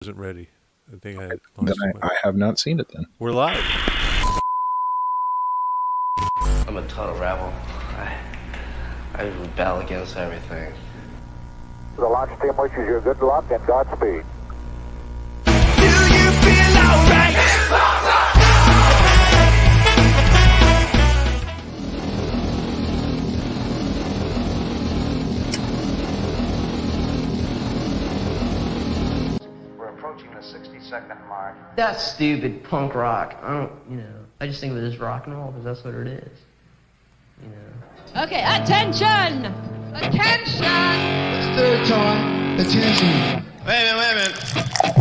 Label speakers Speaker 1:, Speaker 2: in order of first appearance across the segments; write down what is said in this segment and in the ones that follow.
Speaker 1: wasn't ready. I think I
Speaker 2: Then I have not seen it then.
Speaker 1: We're live.
Speaker 3: I'm a total rebel. I rebel against everything.
Speaker 4: The launch team wishes you good luck and Godspeed.
Speaker 5: Do you feel alright?
Speaker 4: We're approaching the 60-second mark.
Speaker 3: That's stupid punk rock. I just think of it as rock and roll because that's what it is.
Speaker 6: Okay, attention! Attention!
Speaker 7: It's third time. Attention.
Speaker 8: Wait a minute.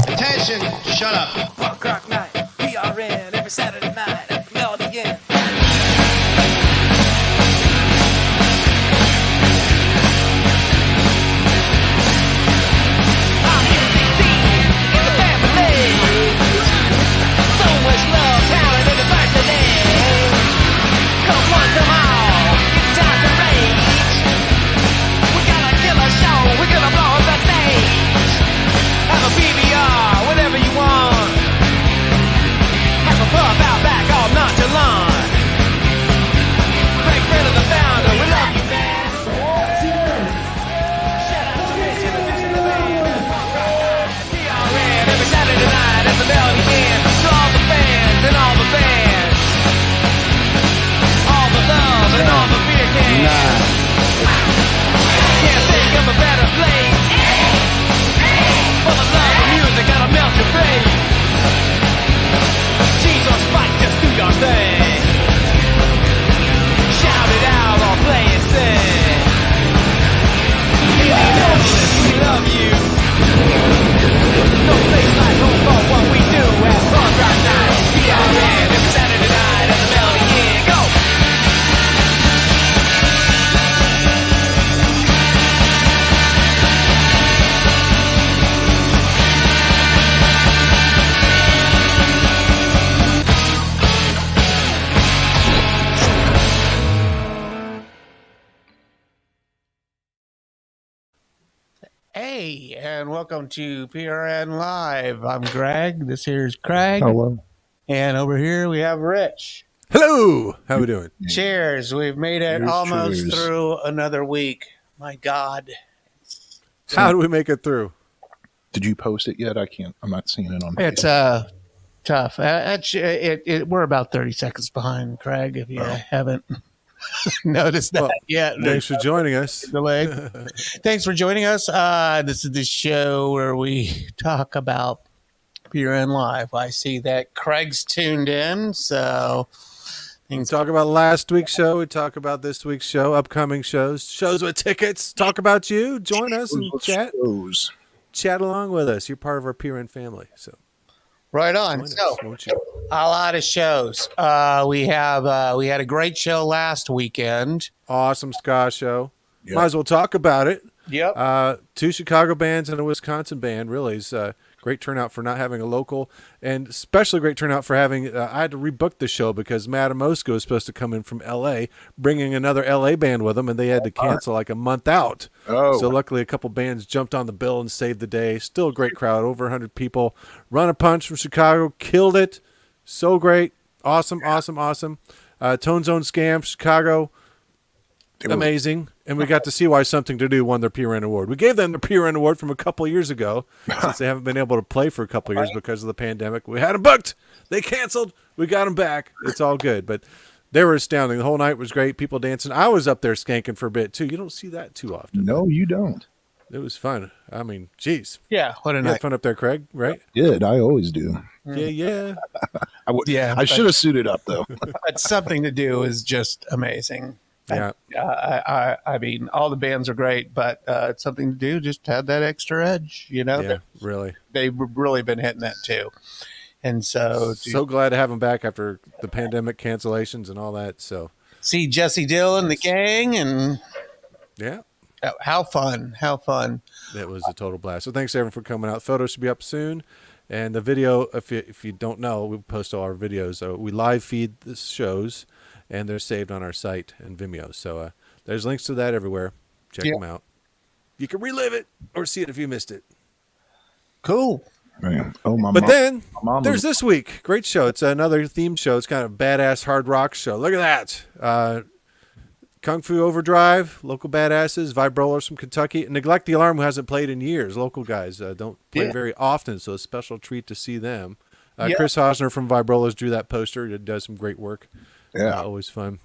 Speaker 8: Attention. Shut up.
Speaker 5: Punk rock night, PRN, every Saturday night at the Melody Inn. I'm UTC in the family. So much love, talent, and diversity. Come on, come on, it's time to rage. We got a killer show, we're gonna blow up the stage. Have a PBR, whatever you want. Have a puff out back, all nonchalant. Great friend of the founder, we love you, man. Shout out to Rich, introducing the band. PRN, every Saturday night at the Melody Inn. To all the fans and all the fans. All the love and all the beer cans. Can't think of a better place. For the love of music, gotta melt your face. Cheese or spike, just do your thing. Shout it out or play it sing. Indianapolis, we love you. No place like home for what we do at Fun Rock Night. PRN every Saturday night at the Melody Inn. Go!
Speaker 8: Hey, and welcome to PRN Live. I'm Greg. This here's Craig.
Speaker 2: Hello.
Speaker 8: And over here we have Rich.
Speaker 1: Hello. How we doing?
Speaker 8: Cheers. We've made it
Speaker 2: Cheers,
Speaker 8: almost
Speaker 2: cheers.
Speaker 8: through another week. My God.
Speaker 1: How do we make it through?
Speaker 2: Did you post it yet? I'm not seeing it on.
Speaker 8: It's tough. We're about 30 seconds behind, Craig, if you haven't noticed that yet.
Speaker 1: Thanks for joining us.
Speaker 8: Delay. Thanks for joining us. This is the show where we talk about PRN Live. I see that Craig's tuned in, so
Speaker 1: We talk about last week's show. We talk about this week's show, upcoming shows with tickets. Talk about you. Join us and chat along with us. You're part of our PRN family. So
Speaker 8: right on.
Speaker 1: join
Speaker 8: So
Speaker 1: us, won't you?
Speaker 8: a lot of shows. We had a great show last weekend.
Speaker 1: Awesome ska show.
Speaker 2: Yep.
Speaker 1: Might as well talk about it.
Speaker 8: Yep.
Speaker 1: 2 Chicago bands and a Wisconsin band. Really is great turnout for not having a local, and especially great turnout for having. I had to rebook the show because Matt Amosko was supposed to come in from L.A., bringing another L.A. band with them, and they had to cancel like a month out.
Speaker 2: Oh.
Speaker 1: So luckily, a couple bands jumped on the bill and saved the day. Still a great crowd, over 100 people. Run a Punch from Chicago killed it. So great, awesome. Tone Zone Scam, Chicago. Amazing. And we got to see why Something to Do won their PRN award. We gave them the PRN award from a couple years ago since they haven't been able to play for a couple years because of the pandemic. We had them booked. They canceled. We got them back. It's all good. But they were astounding. The whole night was great. People dancing. I was up there skanking for a bit, too. You don't see that too often.
Speaker 2: No, you don't.
Speaker 1: It was fun. I mean, geez.
Speaker 8: Yeah. What a
Speaker 1: You had
Speaker 8: night.
Speaker 1: fun up there, Craig, right?
Speaker 2: Did I always do?
Speaker 1: Yeah.
Speaker 2: I should have suited up though.
Speaker 8: But Something to Do is just amazing.
Speaker 1: Yeah.
Speaker 8: I mean, all the bands are great, but Something to Do just had that extra edge,
Speaker 1: Yeah, really.
Speaker 8: They've really been hitting that too. And so
Speaker 1: So glad to have them back after the pandemic cancellations and all that. So,
Speaker 8: see Jesse Dill and the gang, and
Speaker 1: yeah.
Speaker 8: how fun.
Speaker 1: That was a total blast. So thanks everyone for coming out. Photos should be up soon. And the video, if you don't know, we post all our videos. We live feed the shows, and they're saved on our site and Vimeo. So there's links to that everywhere. Check them out. You can relive it or see it if you missed it.
Speaker 8: Cool.
Speaker 2: Man. Oh, my
Speaker 1: But
Speaker 2: mom.
Speaker 1: then
Speaker 2: my mom
Speaker 1: there's
Speaker 2: was-
Speaker 1: this week. Great show. It's another theme show. It's kind of a badass hard rock show. Look at that. Kung Fu Overdrive, local badasses, Vibrolas from Kentucky. Neglect the Alarm, who hasn't played in years. Local guys don't play very often, so a special treat to see them. Chris Hosner from Vibrolas drew that poster. It does some great work.
Speaker 2: Yeah.
Speaker 1: Always fun.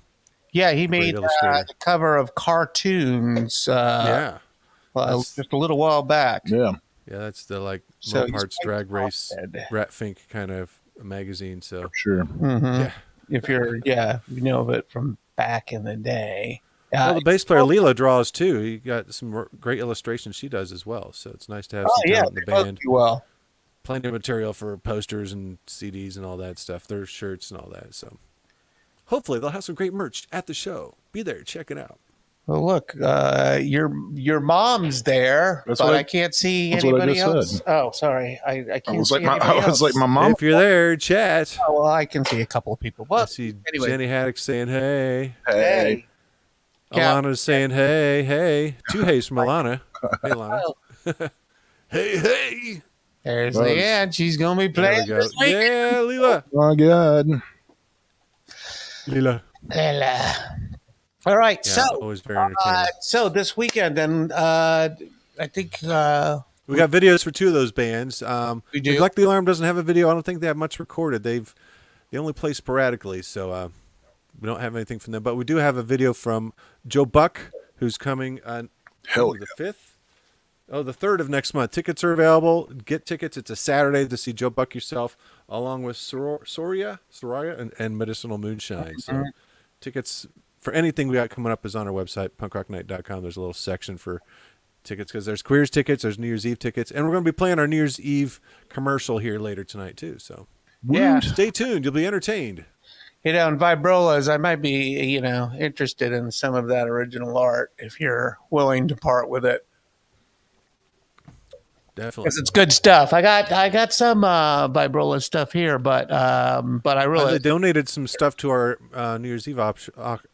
Speaker 8: Yeah, he made
Speaker 1: illustrator.
Speaker 8: the cover of cartoons
Speaker 1: Yeah.
Speaker 8: just a little while back.
Speaker 2: Yeah.
Speaker 1: Yeah, that's the like
Speaker 8: So
Speaker 1: Mopart's
Speaker 8: he's
Speaker 1: Drag Race,
Speaker 8: talented.
Speaker 1: Rat Fink kind of magazine. So
Speaker 2: Sure.
Speaker 1: yeah.
Speaker 8: If you know of it from back in the day.
Speaker 1: Well, the bass player Leela draws too. He got some great illustrations she does as well. So it's nice to have some talent in the
Speaker 8: they both
Speaker 1: band.
Speaker 8: do well.
Speaker 1: Plenty of material for posters and CDs and all that stuff. Their shirts and all that. So hopefully they'll have some great merch at the show. Be there, check it out.
Speaker 8: Well, look, your mom's there,
Speaker 2: That's
Speaker 8: but
Speaker 2: what
Speaker 8: I can't see
Speaker 2: that's what I
Speaker 8: anybody
Speaker 2: just
Speaker 8: else.
Speaker 2: said.
Speaker 8: Oh, sorry, I can't
Speaker 2: I was
Speaker 8: see
Speaker 2: like
Speaker 8: anybody else.
Speaker 2: my mom.
Speaker 1: If you're there, chat.
Speaker 8: Oh, well, I can see a couple of people.
Speaker 1: I
Speaker 8: Well,
Speaker 1: see
Speaker 8: anyway.
Speaker 1: Jenny Haddock saying hey.
Speaker 8: Hey. Yeah.
Speaker 1: Alana's saying hey, hey. Two hays from Alana. Hey, Alana. hey.
Speaker 8: There's
Speaker 2: Well,
Speaker 8: Leanne. She's going to be
Speaker 1: There we
Speaker 8: playing
Speaker 1: go.
Speaker 8: this week.
Speaker 1: Yeah, Leela.
Speaker 2: Oh my God.
Speaker 1: Leela.
Speaker 8: All right,
Speaker 1: Yeah, always very entertaining.
Speaker 8: so this weekend, then I think
Speaker 1: We got videos for two of those bands.
Speaker 8: We do?
Speaker 1: Neglect the Alarm doesn't have a video. I don't think they have much recorded. They only play sporadically, so we don't have anything from them. But we do have a video from Joe Buck, who's coming on
Speaker 2: Hell
Speaker 1: the 5th. Oh, the 3rd of next month. Tickets are available. Get tickets. It's a Saturday to see Joe Buck yourself, along with Soraia and Medicinal Moonshine. So tickets for anything we got coming up is on our website, punkrocknight.com. There's a little section for tickets because there's Queers tickets, there's New Year's Eve tickets, and we're going to be playing our New Year's Eve commercial here later tonight too. So
Speaker 8: Yeah.
Speaker 1: stay tuned. You'll be entertained.
Speaker 8: in Vibrolas, I might be interested in some of that original art if you're willing to part with it.
Speaker 1: Definitely.
Speaker 8: Because it's good stuff. I got some Vibrola stuff here, but I
Speaker 1: They
Speaker 8: really
Speaker 1: donated some stuff to our New Year's Eve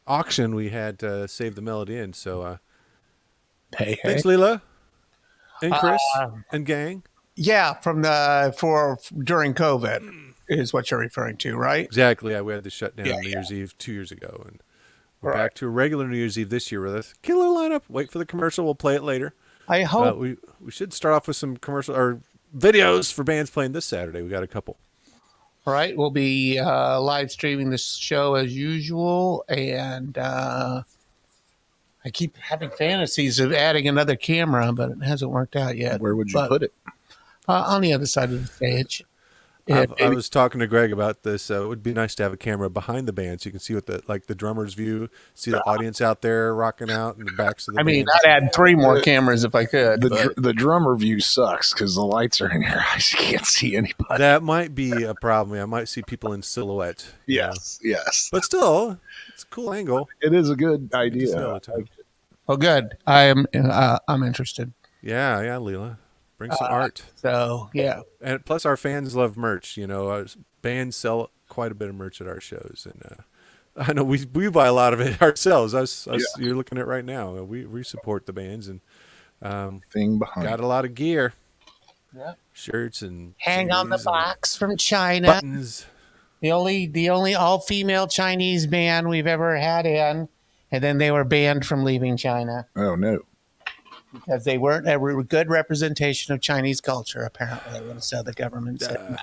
Speaker 1: auction. We had Save the Melody in. So
Speaker 2: Hey,
Speaker 1: thanks, Leela and Chris and gang.
Speaker 8: yeah from during COVID is what you're referring to, right?
Speaker 1: Exactly. Yeah, we had to shut down
Speaker 8: Yeah,
Speaker 1: New Year's Eve 2 years ago, and we're
Speaker 8: Right.
Speaker 1: back to a regular New Year's Eve this year with a killer lineup. Wait for the commercial. We'll play it later.
Speaker 8: I hope.
Speaker 1: We should start off with some commercial or videos for bands playing this Saturday. We got a couple.
Speaker 8: All right, we'll be live streaming this show as usual, and I keep having fantasies of adding another camera, but it hasn't worked out yet.
Speaker 2: where would you put it?
Speaker 8: On the other side of the stage.
Speaker 1: I was talking to Greg about this. It would be nice to have a camera behind the band so you can see what the drummer's view, see the audience out there rocking out in the backs of the
Speaker 8: I mean,
Speaker 1: band.
Speaker 8: I'd add 3 more cameras if I could. but-
Speaker 2: The drummer view sucks because the lights are in your eyes. You can't see anybody.
Speaker 1: That might be a problem. I might see people in silhouette. you know.
Speaker 2: Yes.
Speaker 1: But still, it's a cool angle.
Speaker 2: It is a good
Speaker 1: You see all
Speaker 2: idea.
Speaker 1: the time.
Speaker 8: well, good. I'm interested.
Speaker 1: Yeah, Leela. Bring some art.
Speaker 8: So yeah,
Speaker 1: And plus, our fans love merch. Bands sell quite a bit of merch at our shows, and I know we buy a lot of it ourselves. Us you're looking at right now. We support the bands and
Speaker 2: Thing behind.
Speaker 1: got a lot of gear,
Speaker 8: Yeah.
Speaker 1: shirts and
Speaker 8: hang on the
Speaker 1: CDs and
Speaker 8: box from China.
Speaker 1: buttons.
Speaker 8: The only all-female Chinese band we've ever had in, and then they were banned from leaving China
Speaker 2: Oh no.
Speaker 8: because they weren't a good representation of Chinese culture. Apparently, so the government said.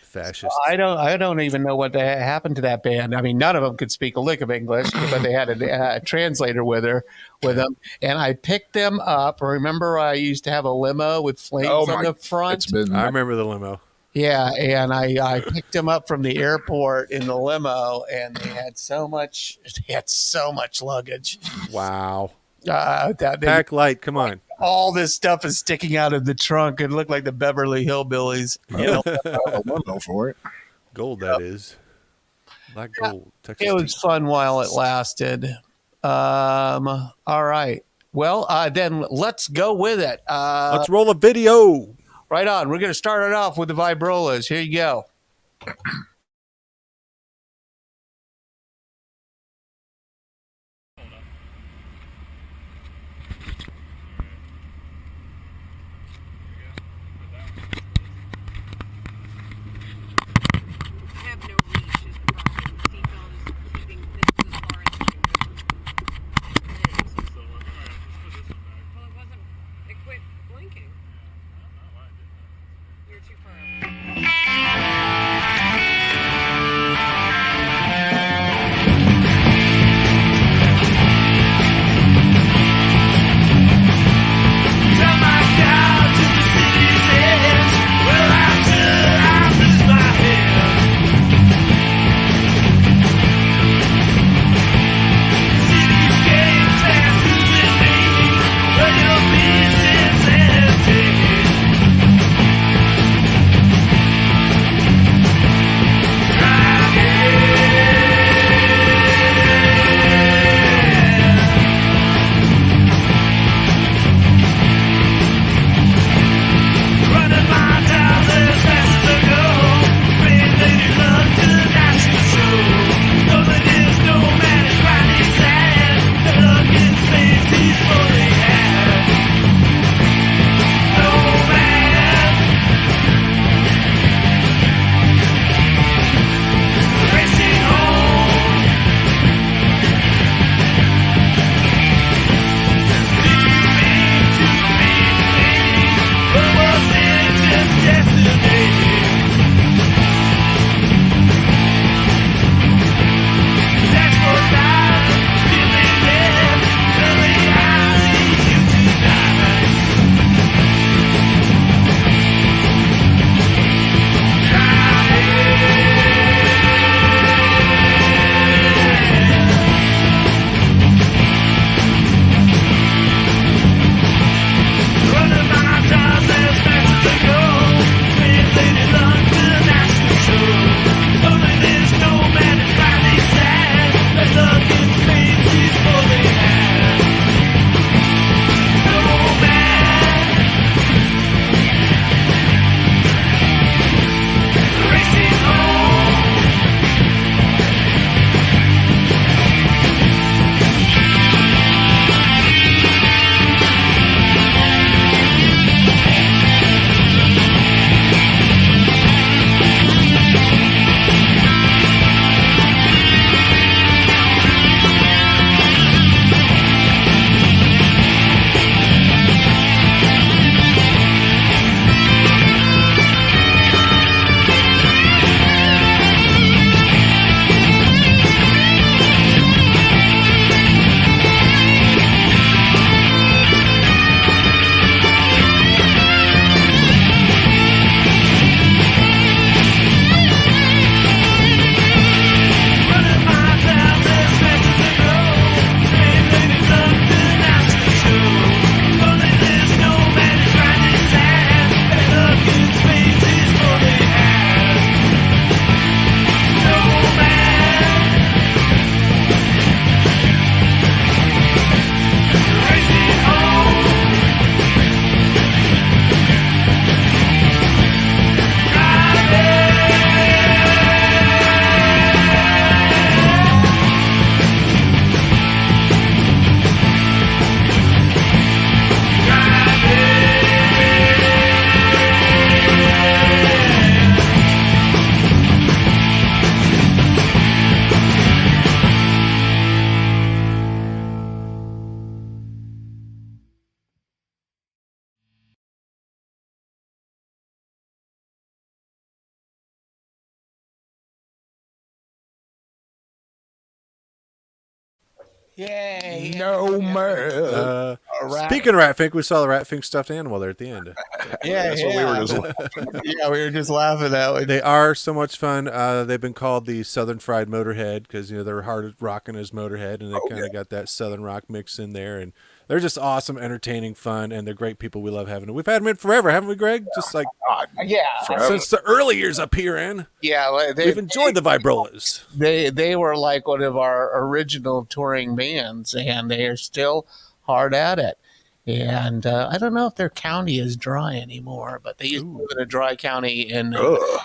Speaker 1: Fascist.
Speaker 8: I don't even know what happened to that band. I mean, none of them could speak a lick of English, but they had a translator with them, and I picked them up. Remember, I used to have a limo with flames on the front.
Speaker 2: It's been
Speaker 1: I remember the limo.
Speaker 8: Yeah, and I picked them up from the airport in the limo, and they had so much luggage.
Speaker 1: Wow.
Speaker 8: That
Speaker 1: Pack light. Come on.
Speaker 8: all this stuff is sticking out of the trunk. It looked like the Beverly Hillbillies.
Speaker 2: a limo for it.
Speaker 1: Gold, that is. Black gold. Texas
Speaker 8: It was
Speaker 1: tea.
Speaker 8: fun while it lasted. All right. Well, then let's go with it.
Speaker 1: Let's roll a video.
Speaker 8: Right on. We're going to start it off with the Vibrolas. Here you go. Yay!
Speaker 2: No man.
Speaker 1: Speaking of Ratfink, we saw the Ratfink stuffed animal there at the end.
Speaker 2: That's what we were just laughing.
Speaker 8: Yeah, we were just laughing at it.
Speaker 1: They are so much fun. They've been called the Southern Fried Motorhead because they're hard rocking as Motorhead, and they kind of got that Southern rock mix in there, and they're just awesome, entertaining, fun, and they're great people. We love having them. We've had them in forever, haven't we, Greg? Just like since the early years up here, in we've enjoyed the Vibrolas.
Speaker 8: They were like one of our original touring bands, and they are still hard at it. And I don't know if their county is dry anymore, but they used to live in a dry county in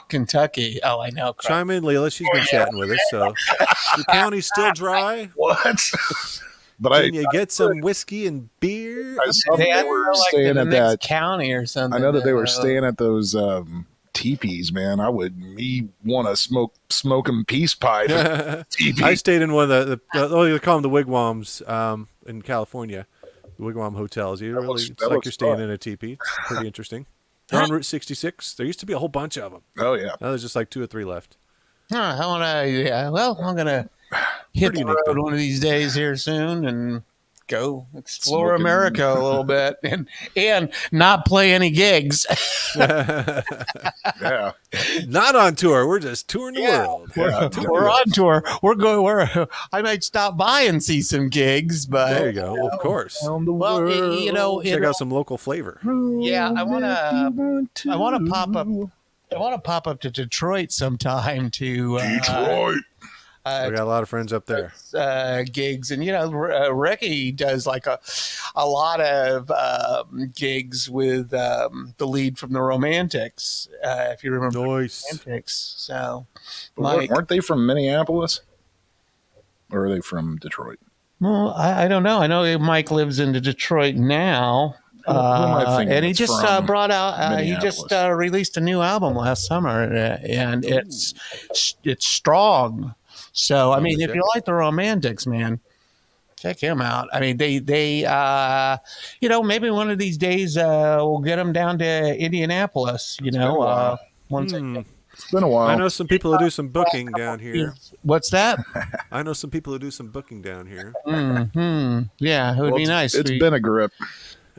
Speaker 8: Kentucky. Oh, I know.
Speaker 1: Chime in, Leela. She's been chatting with us. So, your county's still dry?
Speaker 2: What? But
Speaker 1: Can you get some whiskey and beer?
Speaker 8: They were like
Speaker 2: staying
Speaker 8: in the
Speaker 2: at
Speaker 8: next
Speaker 2: that
Speaker 8: county or something.
Speaker 2: I know that they were staying at those teepees, man. I would want to smoke 'em peace pipe. Teepee.
Speaker 1: I stayed in one of the they call them the wigwams in California. The wigwam hotels. It's like you're staying in a teepee. It's pretty interesting. They're on Route 66. There used to be a whole bunch of them.
Speaker 2: Oh yeah.
Speaker 1: Now there's just like 2 or 3 left.
Speaker 8: I'm gonna hit
Speaker 1: Pretty
Speaker 8: the
Speaker 1: unique,
Speaker 8: road
Speaker 1: though.
Speaker 8: one of these days here soon and go explore
Speaker 2: Smoking.
Speaker 8: America a little bit and not play any gigs.
Speaker 2: Yeah.
Speaker 1: Not on tour. We're just touring the world.
Speaker 8: We're on tour. I might stop by and see some gigs, but
Speaker 1: There you go. Of course.
Speaker 8: well,
Speaker 1: Check out some local flavor.
Speaker 8: yeah, I want to pop up. I want to pop up to Detroit sometime to
Speaker 2: Detroit.
Speaker 1: We got a lot of friends up there.
Speaker 8: gigs, and Ricky does like a lot of gigs with the lead from the Romantics, if you remember
Speaker 1: Nice.
Speaker 8: Romantics. So,
Speaker 2: Weren't they from Minneapolis? Or are they from Detroit?
Speaker 8: well, I don't know. I know Mike lives in Detroit now.
Speaker 2: Who am I thinking
Speaker 8: And he
Speaker 2: it's
Speaker 8: just
Speaker 2: from
Speaker 8: brought out. He just
Speaker 2: Minneapolis?
Speaker 8: released a new album last summer, and it's strong. So I mean, if you like the Romantics, man, check him out. I mean, they maybe one of these days we'll get them down to Indianapolis. Once
Speaker 2: It's been a while.
Speaker 1: I know some people who do some booking down here.
Speaker 8: what's that?
Speaker 1: I know some people who do some booking down here.
Speaker 8: Yeah, it would be nice.
Speaker 2: It's been a grip.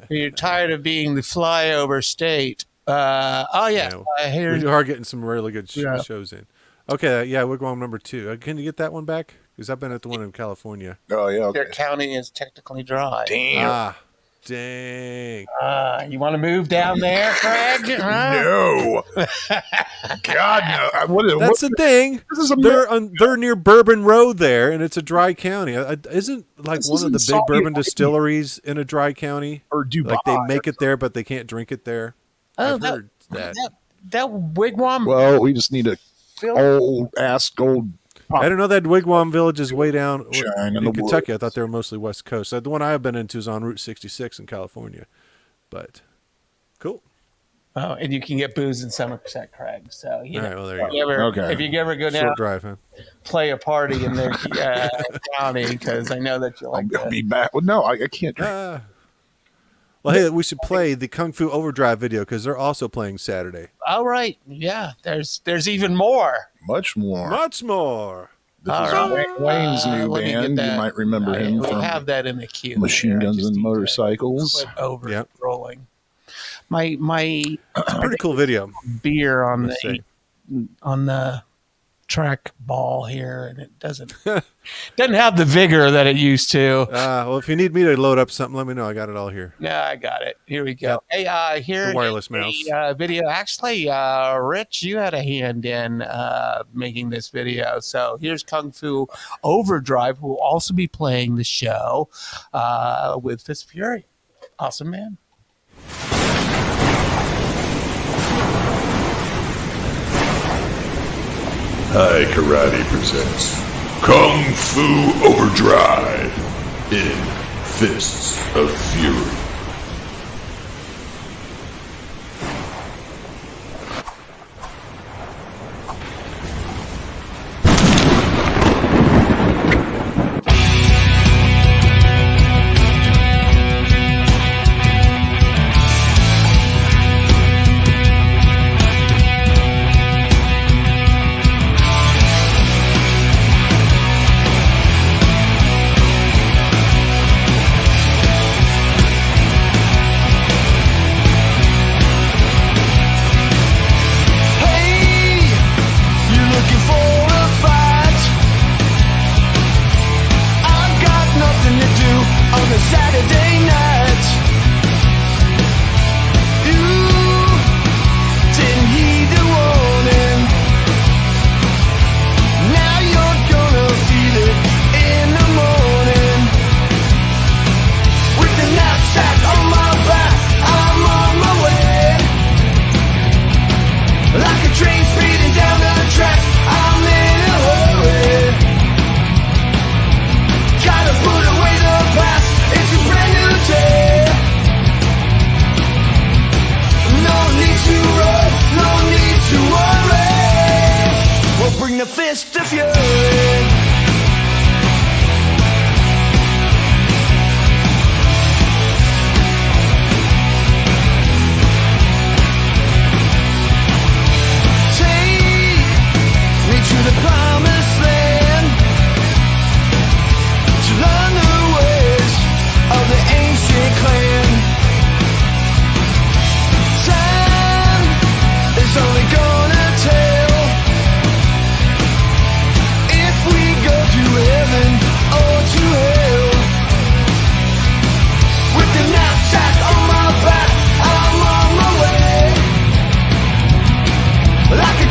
Speaker 8: You're tired of being the flyover state.
Speaker 1: Yeah,
Speaker 8: Here's
Speaker 1: we are getting some really good
Speaker 8: Yeah.
Speaker 1: shows in. Okay, yeah, Wigwam number 2. Can you get that one back? Because I've been at the one in California.
Speaker 2: Oh yeah.
Speaker 8: their
Speaker 2: Okay.
Speaker 8: county is technically dry.
Speaker 2: Damn.
Speaker 1: Ah, dang.
Speaker 8: You want to move down there, Craig? Huh?
Speaker 2: No. God no.
Speaker 1: That's the thing.
Speaker 2: This is a
Speaker 1: They're near Bourbon Road there, and it's a dry county. Isn't like
Speaker 2: This
Speaker 1: one of the
Speaker 2: isn't
Speaker 1: big
Speaker 2: Salt
Speaker 1: bourbon
Speaker 2: Lake.
Speaker 1: distilleries in a dry county?
Speaker 2: or Dubai.
Speaker 1: Like they make it there, but they can't drink it there.
Speaker 8: Oh,
Speaker 1: I've heard that.
Speaker 8: That wigwam.
Speaker 2: Well, we just need a old gold.
Speaker 1: I don't know that Wigwam Village is way down
Speaker 2: Shine in
Speaker 1: in
Speaker 2: the
Speaker 1: Kentucky. I
Speaker 2: woods.
Speaker 1: thought they were mostly West Coast. The one I've been into is on Route 66 in California. But cool.
Speaker 8: Oh, and you can get booze in Somerset, Craig. So
Speaker 1: All right, well, there you
Speaker 8: if
Speaker 1: go.
Speaker 8: you ever,
Speaker 2: Okay.
Speaker 8: if you ever go down
Speaker 1: Short drive, huh?
Speaker 8: play a party in their county, because I know that you like
Speaker 2: I'll
Speaker 8: that.
Speaker 2: be back. Well, no, I can't drink.
Speaker 1: Well, hey, we should play the Kung Fu Overdrive video because they're also playing Saturday.
Speaker 8: All right, yeah. There's even more.
Speaker 2: Much more.
Speaker 1: Much more.
Speaker 2: This
Speaker 8: All
Speaker 2: is
Speaker 8: right.
Speaker 2: Wayne's new
Speaker 8: Let me get
Speaker 2: band. You
Speaker 8: that.
Speaker 2: might remember him
Speaker 8: We
Speaker 2: from
Speaker 8: have that in the queue.
Speaker 2: Machine
Speaker 8: here. I
Speaker 2: Guns
Speaker 8: just
Speaker 2: and
Speaker 8: need to
Speaker 2: Motorcycles.
Speaker 8: Flip over
Speaker 1: Yep.
Speaker 8: rolling. My
Speaker 1: Pretty cool video.
Speaker 8: beer on
Speaker 1: Let's see.
Speaker 8: the track ball here, and it doesn't have the vigor that it used to.
Speaker 1: Well, if you need me to load up something, let me know. I got it all here.
Speaker 8: Yeah, I got it. Here we go. Hey, here
Speaker 1: The wireless
Speaker 8: is
Speaker 1: mouse.
Speaker 8: a video. Actually, Rich, you had a hand in making this video. So here's Kung Fu Overdrive, who will also be playing the show with Fist of Fury. Awesome, man.
Speaker 9: High Karate presents Kung Fu Overdrive in Fists of Fury.
Speaker 5: Fist of Fury.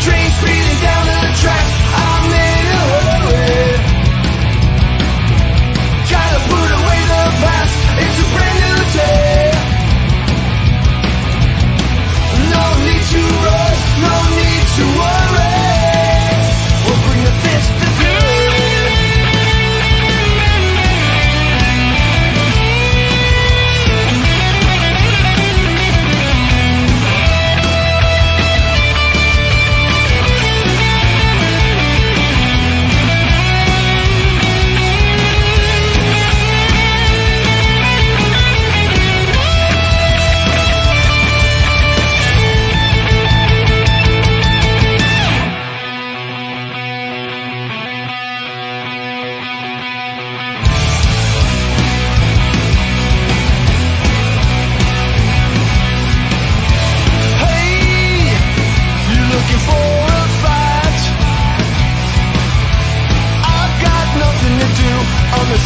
Speaker 5: train speeding down the tracks, I'm in a hurry. Gotta put away the past, it's a brand new day. No need to run, no need to worry. We'll bring the fist to fury.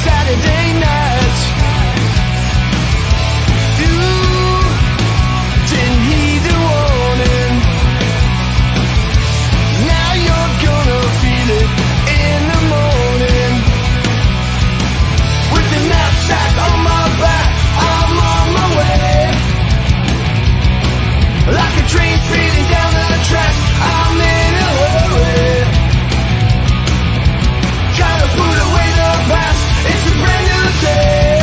Speaker 5: Saturday night, you didn't heed the warning. Now you're gonna feel it in the morning. With the knapsack on my back, I'm on my way. Like a train speeding down the tracks, I'm in a hurry. Gotta put away the past, it's a brand new day.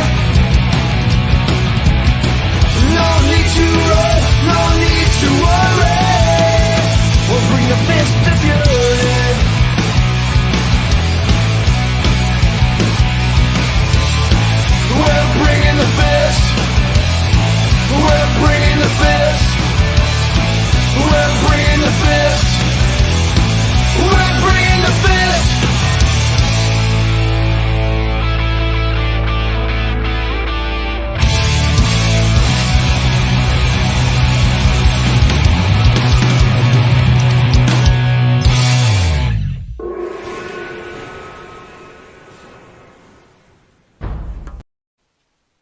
Speaker 5: No need to run, no need to worry. We'll bring the fist of fury. We're bringing the fist. We're bringing the fist. We're bringing the fist. We're bringing the fist.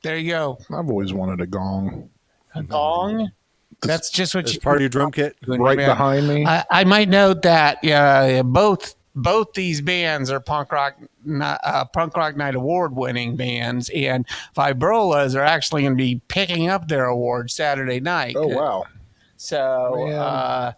Speaker 8: There you go.
Speaker 2: I've always wanted a gong.
Speaker 8: A gong. That's just what
Speaker 1: As
Speaker 8: you
Speaker 1: part of your drum kit.
Speaker 2: Right behind me.
Speaker 8: I might note that both these bands are punk rock night award winning bands, and Vibrolas are actually going to be picking up their award Saturday night.
Speaker 2: Oh wow!
Speaker 8: So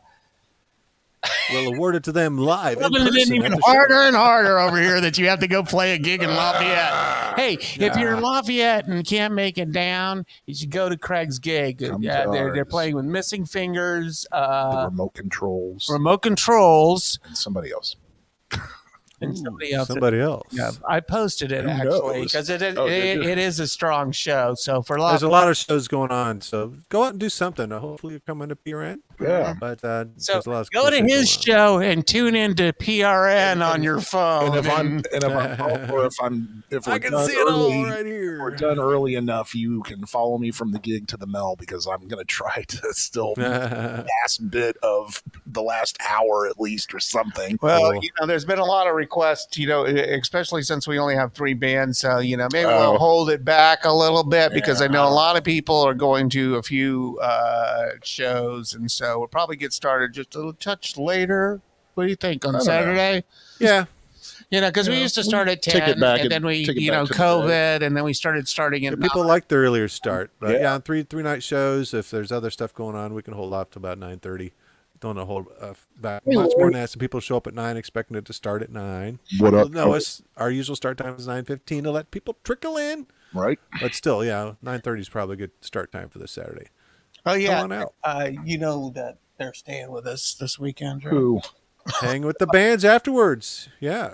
Speaker 1: We'll award it to them live. In
Speaker 8: Rubbing it in
Speaker 1: person
Speaker 8: even
Speaker 1: at the
Speaker 8: harder and harder over here that you have to go play a gig in Lafayette. Hey, if you're in Lafayette and can't make it down, you should go to Craig's gig. They're playing with Missing Fingers,
Speaker 2: the remote
Speaker 8: controls,
Speaker 2: and somebody else.
Speaker 8: and somebody else. Yeah, I posted it
Speaker 2: Who
Speaker 8: actually
Speaker 2: knows?
Speaker 8: because it
Speaker 2: did you?
Speaker 8: is a strong show. So for
Speaker 1: There's a lot of shows going on, so go out and do something. Hopefully, you come into PRN.
Speaker 2: Yeah.
Speaker 1: But
Speaker 8: So
Speaker 1: there's a lot of
Speaker 8: go
Speaker 1: cool
Speaker 8: to
Speaker 1: shit
Speaker 8: his
Speaker 1: going
Speaker 8: show and tune into PRN on your phone.
Speaker 2: And if
Speaker 1: on.
Speaker 2: we're
Speaker 1: I can
Speaker 2: done
Speaker 1: see it all
Speaker 2: early,
Speaker 1: right
Speaker 2: if
Speaker 1: here.
Speaker 2: we're done early enough, you can follow me from the gig to the Mel because I'm gonna try to still last bit of the last hour at least or something.
Speaker 8: Well, there's been a lot of requests, especially since we only have 3 bands. So, maybe we'll hold it back a little bit because I know a lot of people are going to a few shows. And so we'll probably get started just a little touch later. What do you think on Saturday?
Speaker 1: Yeah.
Speaker 8: Because we used to start at 10 and then we, COVID, and then we started at
Speaker 1: people like the earlier start. But on three night shows, if there's other stuff going on, we can hold off to about 9:30. Don't hold back much more than that. Some people show up at 9 expecting it to start at 9.
Speaker 2: What up?
Speaker 1: No, our usual start time is 9:15 to let people trickle in.
Speaker 2: Right.
Speaker 1: But still, 9:30 is probably a good start time for this Saturday.
Speaker 8: Oh, yeah.
Speaker 1: Come on out.
Speaker 8: That they're staying with us this weekend. Right?
Speaker 2: Who?
Speaker 1: Hang with the bands afterwards. Yeah.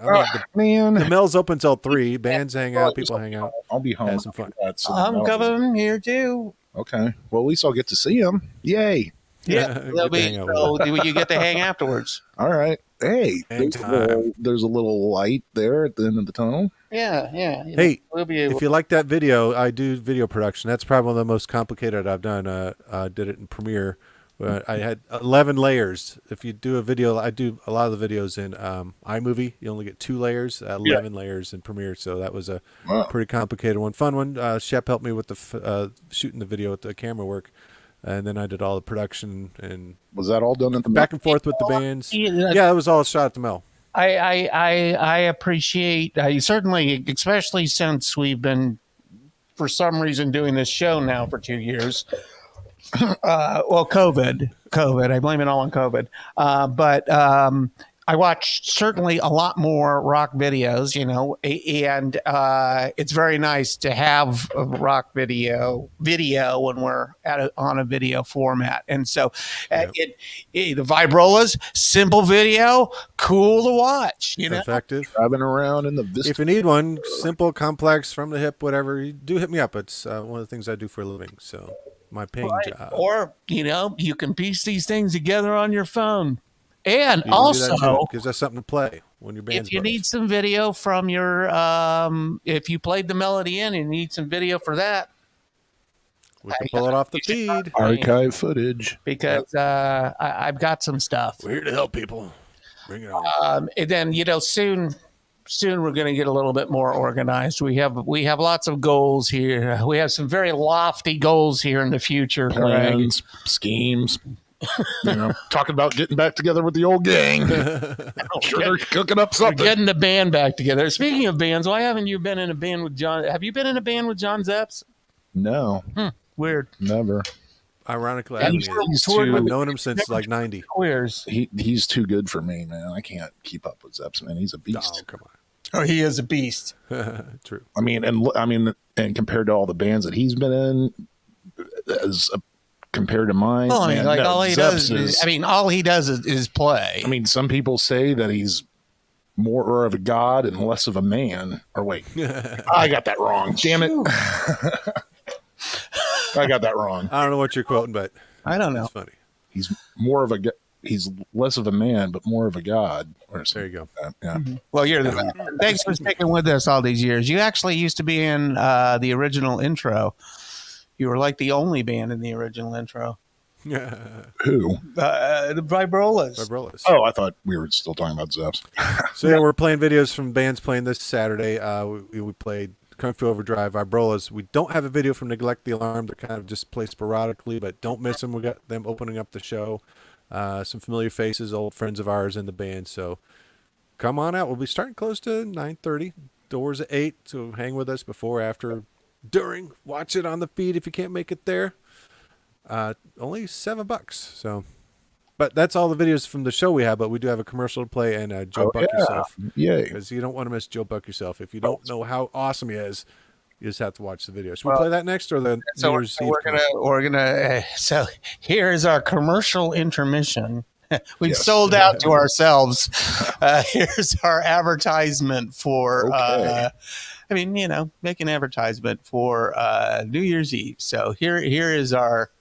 Speaker 1: The Mel's open until 3. Bands hang out. People hang out.
Speaker 2: I'll be home.
Speaker 1: Have some fun.
Speaker 8: I'm coming here too.
Speaker 2: Okay. Well, at least I'll get to see him. Yay.
Speaker 8: Yeah. You get to hang afterwards.
Speaker 2: All right. Hey, there's a little light there at the end of the tunnel.
Speaker 8: Yeah.
Speaker 1: Hey, if you like that video, I do video production. That's probably one of the most complicated I've done. I did it in Premiere. I had 11 layers. If you do a video, I do a lot of the videos in iMovie. You only get 2 layers, 11 layers in Premiere. So that was a pretty complicated one. Fun one. Shep helped me with the shooting the video with the camera work. and then I did all the production and
Speaker 2: Was that all done at the
Speaker 1: back and forth with the bands. Yeah, it was all shot at the mill.
Speaker 8: I appreciate certainly, especially since we've been, for some reason, doing this show now for 2 years. Well, COVID. I blame it all on COVID. But I watch certainly a lot more rock videos, and it's very nice to have a rock video when we're on a video format. And so the Vibrolas, simple video, cool to watch,
Speaker 1: Effective.
Speaker 2: Driving around in the Vista.
Speaker 1: If you need one, simple, complex, from the hip, whatever, you do hit me up. It's one of the things I do for a living, so my paying job.
Speaker 8: Or, you can piece these things together on your phone. And also,
Speaker 1: gives us something to play when your band's
Speaker 8: if you need some video from your, if you played the melody in and you need some video for that,
Speaker 1: we can pull it off the feed.
Speaker 2: Archive footage.
Speaker 8: Because I've got some stuff.
Speaker 1: We're here to help people. Bring it on.
Speaker 8: And then, soon we're going to get a little bit more organized. We have lots of goals here. We have some very lofty goals here in the future.
Speaker 2: Plans, schemes. Talking about getting back together with the old gang. I'm sure they're cooking up something.
Speaker 8: We're getting the band back together. Speaking of bands, why haven't you been in a band with John? Have you been in a band with John Zepps?
Speaker 2: No.
Speaker 8: Weird.
Speaker 2: Never.
Speaker 1: Ironically, I've known him since like 90.
Speaker 8: Queers.
Speaker 2: He's too good for me, man. I can't keep up with Zepps, man. He's a beast.
Speaker 1: Oh, come on.
Speaker 8: Oh, he is a beast.
Speaker 1: True.
Speaker 2: And compared to all the bands that he's been in, compared to mine,
Speaker 8: all he does is play.
Speaker 2: Some people say that he's more of a god and less of a man. Or wait, I got that wrong. Damn it. I got that wrong.
Speaker 1: I don't know what you're quoting, but
Speaker 8: I don't know.
Speaker 1: It's funny.
Speaker 2: He's less of a man, but more of a god.
Speaker 1: There you go.
Speaker 2: Yeah.
Speaker 8: Mm-hmm. Well, you're the best. Thanks for sticking with us all these years. You actually used to be in the original intro. You were like the only band in the original intro.
Speaker 2: Who?
Speaker 8: The Vibrolas.
Speaker 2: Oh, I thought we were still talking about Zepps.
Speaker 1: So yeah, we're playing videos from bands playing this Saturday. We played Kung Fu Overdrive, Vibrolas. We don't have a video from Neglect the Alarm. They're kind of just played sporadically, but don't miss them. We got them opening up the show. Some familiar faces, old friends of ours in the band. So come on out. We'll be starting close to 9:30. Doors at 8. So hang with us before, after, during. Watch it on the feed if you can't make it there. Only $7. So, but that's all the videos from the show we have. But we do have a commercial to play and Joe Buck Yourself.
Speaker 2: Yay!
Speaker 1: Because you don't want to miss Joe Buck Yourself. If you don't know how awesome he is, you just have to watch the video. Should we play that next, or the
Speaker 8: so we're gonna so here's our commercial intermission. We've sold out to ourselves. Here's our advertisement for make an advertisement for New Year's Eve. So here is our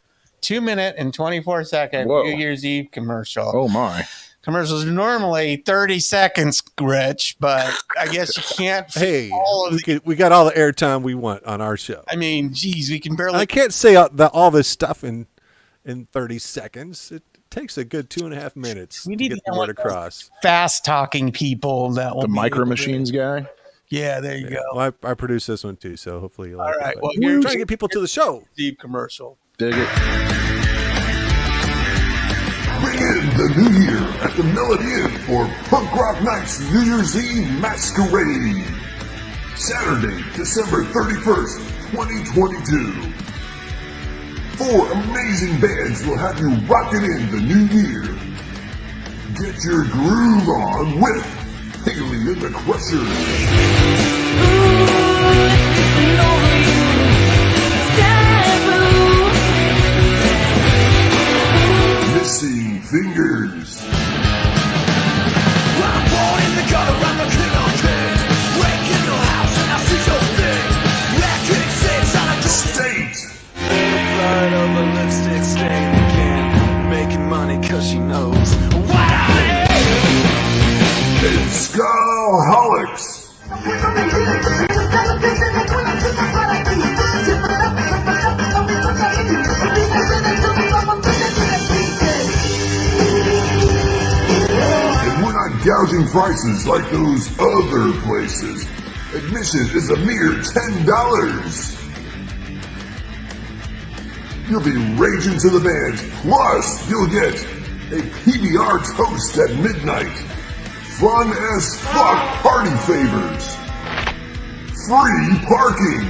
Speaker 8: 2-minute and 24-second New Year's Eve commercial.
Speaker 2: Oh my.
Speaker 8: Commercials are normally 30 seconds, Rich, but I guess you can't.
Speaker 1: Hey, we got all the airtime we want on our show.
Speaker 8: I mean, geez, we can barely.
Speaker 1: I can't say all this stuff in 30 seconds. It takes a good 2.5 minutes to get the word across.
Speaker 8: Fast talking people that will
Speaker 2: the Micro Machines guy.
Speaker 8: Yeah, there you go.
Speaker 1: Well, I produce this one too, so hopefully you like it.
Speaker 8: All right,
Speaker 1: But
Speaker 8: well,
Speaker 1: we're trying to get people to the show.
Speaker 8: Deep commercial.
Speaker 2: Dig it.
Speaker 9: Bring in the new year at the Melody Inn for Punk Rock Nights New Year's Eve Masquerade. Saturday, December 31st, 2022. 4 amazing bands will have you rocking in the new year. Get your groove on with Hayley and the Crushers. Missing Fingers.
Speaker 5: I'm born in the gutter, I'm a kid on kids. Break in your house and I see your things. Racket sits on a
Speaker 9: State.
Speaker 5: blood over lipstick stain again. Making money cause she knows what I am.
Speaker 9: And Skaaholics. And we're not gouging prices like those other places. Admission is a mere $10. You'll be raging to the bands. Plus, you'll get a PBR toast at midnight. Fun as fuck party favors. Free parking.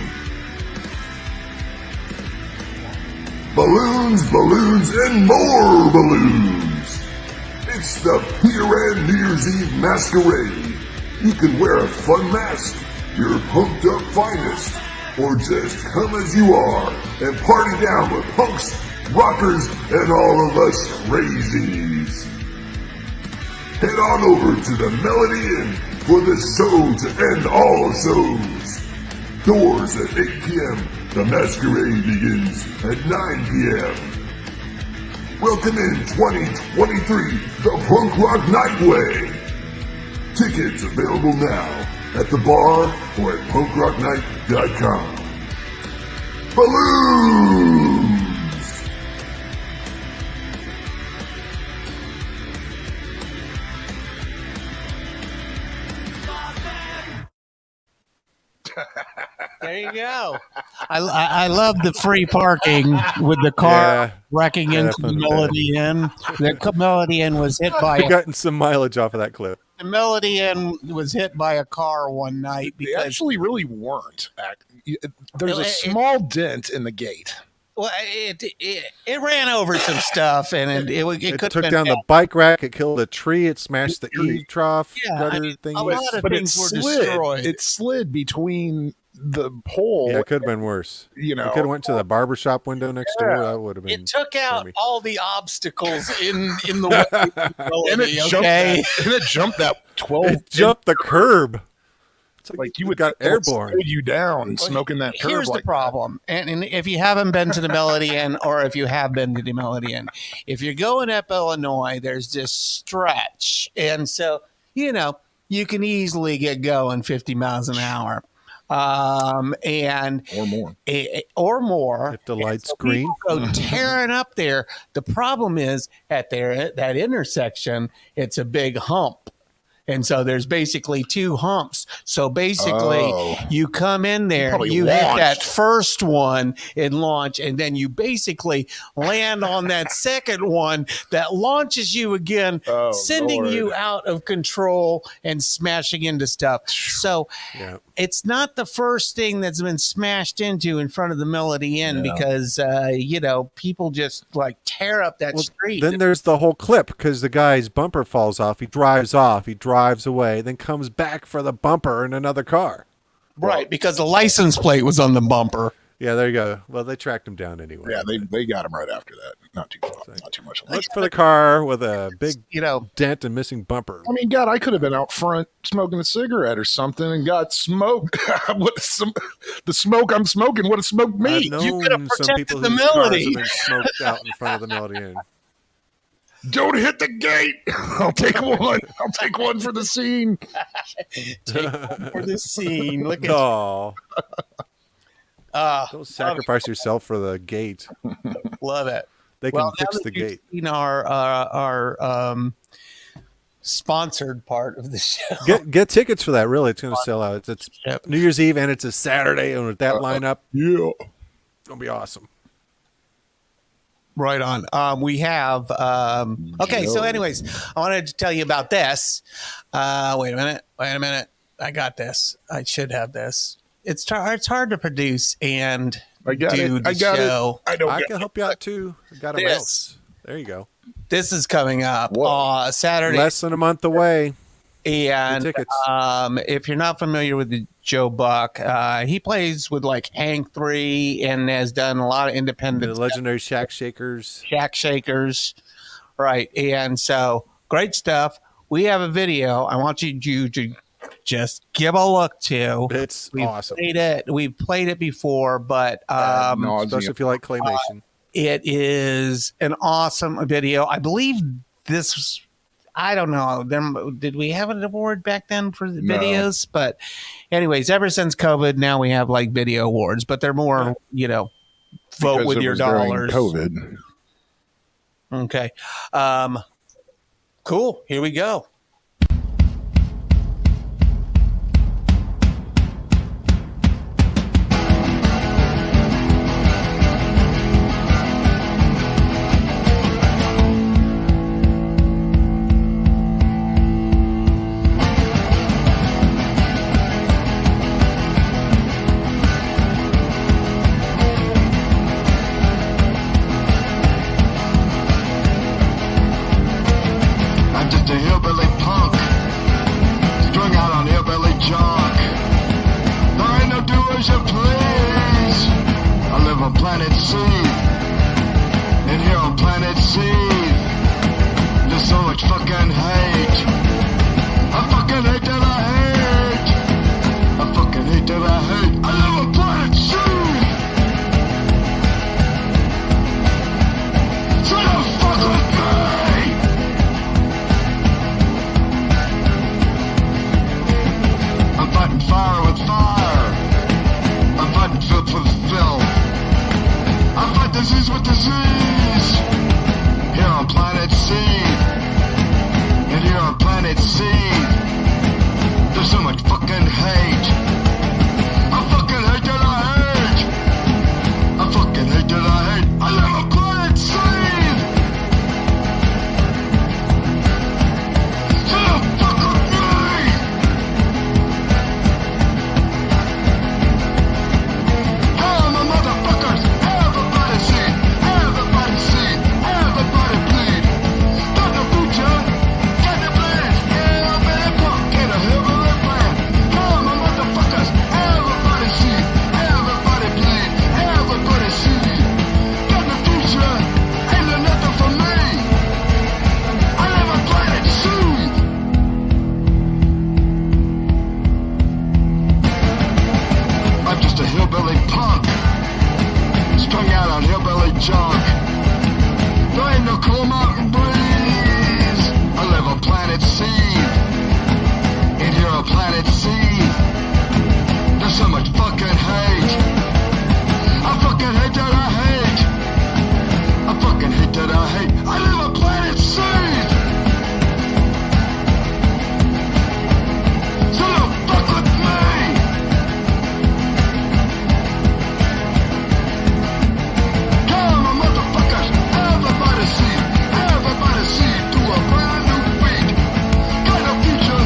Speaker 9: Balloons, balloons, and more balloons. It's the PRN New Year's Eve Masquerade. You can wear a fun mask, your pumped up finest, or just come as you are and party down with punks, rockers, and all of us crazies. Head on over to the Melody Inn for the show to end all shows. Doors at 8 p.m. The masquerade begins at 9 p.m. Welcome in 2023, the Punk Rock Nightway. Tickets available now at the bar or at punkrocknight.com. Balloons!
Speaker 8: There you go. I love the free parking with the car wrecking into the Melody Inn. The Melody Inn was hit by.
Speaker 1: I've gotten some mileage off of that clip.
Speaker 8: The Melody Inn was hit by a car one night.
Speaker 2: They actually really weren't. There's a small dent in the gate.
Speaker 8: Well, it ran over some stuff, and it
Speaker 1: took down the bike rack. It killed a tree. It smashed the eave trough.
Speaker 8: A lot of things were destroyed.
Speaker 2: It slid between the pole.
Speaker 1: Yeah, it could have been worse.
Speaker 2: You know,
Speaker 1: it could have went to the barbershop window next door. That would have been.
Speaker 8: It took out all the obstacles in the way.
Speaker 2: And it jumped that 12.
Speaker 1: It jumped the curb.
Speaker 2: Like you would
Speaker 1: got airborne.
Speaker 2: Slow you down smoking that curb.
Speaker 8: Here's the problem, and if you haven't been to the Melody Inn, or if you have been to the Melody Inn, if you're going up Illinois, there's this stretch, and so you can easily get going 50 miles an hour, and or more
Speaker 1: if the light's green.
Speaker 8: Go tearing up there. The problem is at that intersection, it's a big hump. And so there's basically two humps. So basically you come in there, you hit that first one and launch, and then you basically land on that second one that launches you again, sending you out of control and smashing into stuff. So it's not the first thing that's been smashed into in front of the Melody Inn because, people just like tear up that street.
Speaker 1: Then there's the whole clip because the guy's bumper falls off. He drives away, then comes back for the bumper in another car.
Speaker 8: Right, because the license plate was on the bumper.
Speaker 1: Yeah, there you go. Well, they tracked him down anyway.
Speaker 2: Yeah, they got him right after that. Not too much.
Speaker 1: Look for the car with a big dent and missing bumper.
Speaker 2: I mean, God, I could have been out front smoking a cigarette or something and got smoked. The smoke I'm smoking would have smoked me.
Speaker 8: You could have protected the Melody.
Speaker 1: Have been smoked out in front of the Melody Inn.
Speaker 2: Don't hit the gate. I'll take one. I'll take one for the scene.
Speaker 8: Take one for the scene. Look at
Speaker 1: don't sacrifice yourself for the gate.
Speaker 8: Love it.
Speaker 1: They can fix the gate.
Speaker 8: Our sponsored part of the show.
Speaker 1: Get tickets for that. Really, it's going to sell out. It's New Year's Eve and it's a Saturday, and with that lineup, it'll be awesome.
Speaker 8: Right on. We have okay. So, anyways, I wanted to tell you about this. Wait a minute. I got this. I should have this. It's hard to produce and do the show.
Speaker 2: I
Speaker 1: can help you out too. I got a mouse. There you go.
Speaker 8: This is coming up Saturday.
Speaker 1: Less than a month away.
Speaker 8: And if you're not familiar with the Joe Buck, he plays with like Hank 3 and has done a lot of independent
Speaker 1: the legendary Shack Shakers.
Speaker 8: Right. And so great stuff. We have a video. I want you to just give a look to.
Speaker 1: It's awesome.
Speaker 8: We've played it before, but
Speaker 1: especially if you like claymation.
Speaker 8: It is an awesome video. I believe this. I don't know. Did we have an award back then for the videos? But anyways, ever since COVID, now we have like video awards, but they're more, vote with your dollars.
Speaker 2: COVID.
Speaker 8: Okay. Cool. Here we go.
Speaker 7: hillbilly punk, strung out on hillbilly junk. There ain't no do as you please. I live on planet Seed, and here on planet Seed, there's so much fucking hate. I fucking hate that I hate. I fucking hate that I hate. I live on planet Seed. So don't fuck with me. I'm fighting fire with fire. I'm fighting filth with filth. I fight disease with disease. Here on planet Seed. And here on planet Seed, there's so much fucking hate. I fucking hate that I hate. I fucking hate that I hate. I live on planet Seed. So don't fuck with me. Hell, my motherfuckers. Everybody see. Everybody see. Everybody bleed. Got the future. Got the plan. Hillbilly punk. Get a hillbilly plan. Hell, my motherfuckers. Everybody see. Everybody bleed. Everybody see. Got the future. Ain't there nothing for me. I live on planet Seed. I'm just a hillbilly punk, strung out on hillbilly junk. There ain't no cool mountain breeze. I live on planet Seed, and here on planet Seed, there's so much fucking hate. I fucking hate that I hate. I fucking hate that I hate. I live on planet Seed. So don't fuck with me. Come on, motherfuckers. Everybody see. Everybody see. To a brand new beat. Got no future.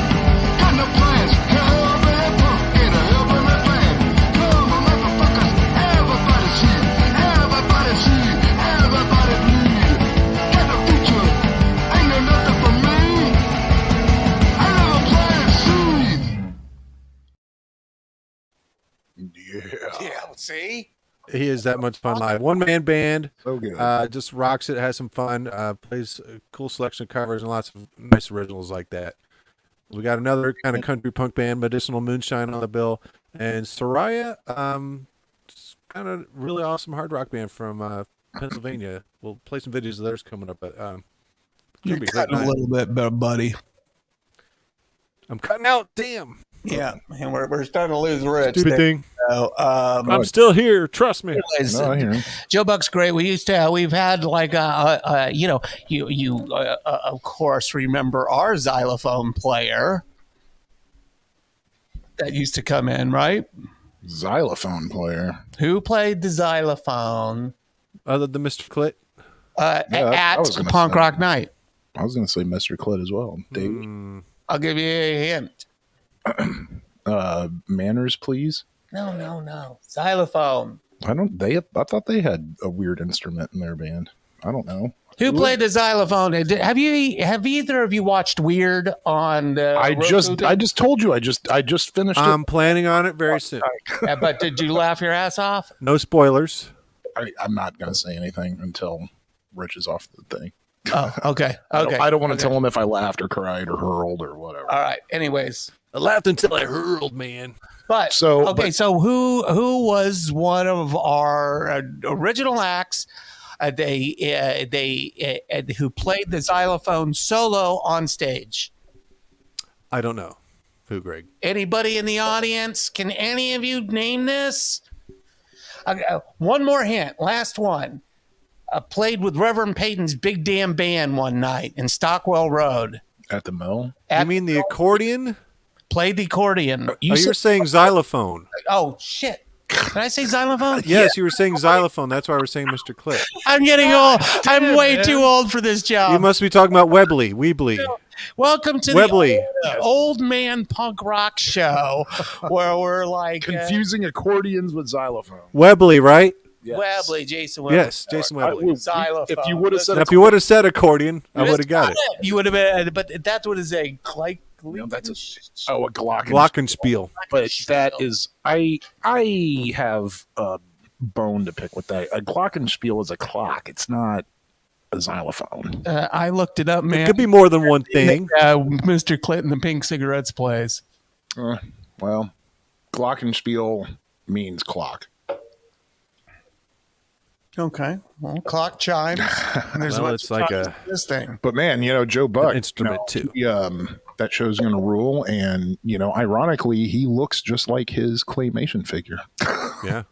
Speaker 7: Got no plans. Hillbilly punk in a hillbilly band. Come on, motherfuckers. Everybody see. Everybody see. Everybody bleed. Got no future. Ain't there nothing for me. I live on planet Seed.
Speaker 2: Yeah.
Speaker 8: See?
Speaker 1: He is that much fun live. One man band.
Speaker 2: So good.
Speaker 1: Just rocks it. Has some fun. Plays a cool selection of covers and lots of nice originals like that. We got another kind of country punk band, Medicinal, Moonshine on the bill, and Soraia, kind of really awesome hard rock band from Pennsylvania. We'll play some videos of theirs coming up, but
Speaker 2: You're
Speaker 1: should be a great
Speaker 2: cutting a
Speaker 1: night.
Speaker 2: little bit better, buddy.
Speaker 1: I'm cutting out. Damn.
Speaker 8: Yeah, and we're starting to lose Rich.
Speaker 1: Stupid thing.
Speaker 8: So,
Speaker 1: I'm still here. Trust me.
Speaker 8: anyways,
Speaker 2: No, I hear him.
Speaker 8: Joe Buck's great. We've had like you of course remember our xylophone player that used to come in, right?
Speaker 2: Xylophone player.
Speaker 8: Who played the xylophone
Speaker 1: Other than Mr. Clit.
Speaker 8: at
Speaker 2: I was gonna
Speaker 8: Punk
Speaker 2: say.
Speaker 8: Rock Night?
Speaker 2: I was going to say Mr. Clit as well. David.
Speaker 8: I'll give you a hint.
Speaker 2: Manners, please.
Speaker 8: No. Xylophone.
Speaker 2: I thought they had a weird instrument in their band. I don't know.
Speaker 8: Who played the xylophone? Have either of you watched Weird on?
Speaker 2: I just told you. I just finished it.
Speaker 1: I'm planning on it very soon.
Speaker 8: But did you laugh your ass off?
Speaker 1: No spoilers.
Speaker 2: I'm not going to say anything until Rich is off the thing.
Speaker 8: Oh, okay.
Speaker 2: I don't want to tell him if I laughed or cried or hurled or whatever.
Speaker 8: All right. Anyways,
Speaker 1: I laughed until I hurled, man.
Speaker 8: but
Speaker 2: So
Speaker 8: who was one of our original acts? Who played the xylophone solo on stage?
Speaker 1: I don't know. Who, Greg?
Speaker 8: Anybody in the audience? Can any of you name this? One more hint. Last one. Played with Reverend Peyton's Big Damn Band one night in Stockwell Road.
Speaker 2: at the mill.
Speaker 1: You mean the accordion?
Speaker 8: Played the accordion.
Speaker 1: You're saying xylophone.
Speaker 8: Oh, shit. Did I say xylophone?
Speaker 1: Yes, you were saying xylophone. That's why we're saying Mr. Clit.
Speaker 8: I'm getting old. I'm way too old for this job.
Speaker 1: You must be talking about Webley. Weebly.
Speaker 8: Welcome to
Speaker 1: Webley.
Speaker 8: the old man punk rock show where we're like
Speaker 2: Confusing accordions with xylophone.
Speaker 1: Webley, right?
Speaker 2: Yes.
Speaker 8: Webley, Jason Webley.
Speaker 1: Yes, Jason Webley.
Speaker 8: Xylophone.
Speaker 2: If you would have said
Speaker 1: Now, if you would have said accordion, I would have got it.
Speaker 8: You would have been, but that's what it's a
Speaker 2: that's a Glockenspiel.
Speaker 1: Glockenspiel.
Speaker 2: But that is I have a bone to pick with that. A Glockenspiel is a clock. It's not a xylophone.
Speaker 8: I looked it up, man.
Speaker 1: It could be more than one thing.
Speaker 8: Mr. Clit and the Pink Cigarettes plays.
Speaker 2: Well, Glockenspiel means clock.
Speaker 8: Okay. Well, clock chimes. There's
Speaker 1: Well, it's like
Speaker 8: this thing.
Speaker 2: But man, Joe Buck,
Speaker 1: an instrument too.
Speaker 2: That show's going to rule, and ironically, he looks just like his claymation figure.
Speaker 1: Yeah.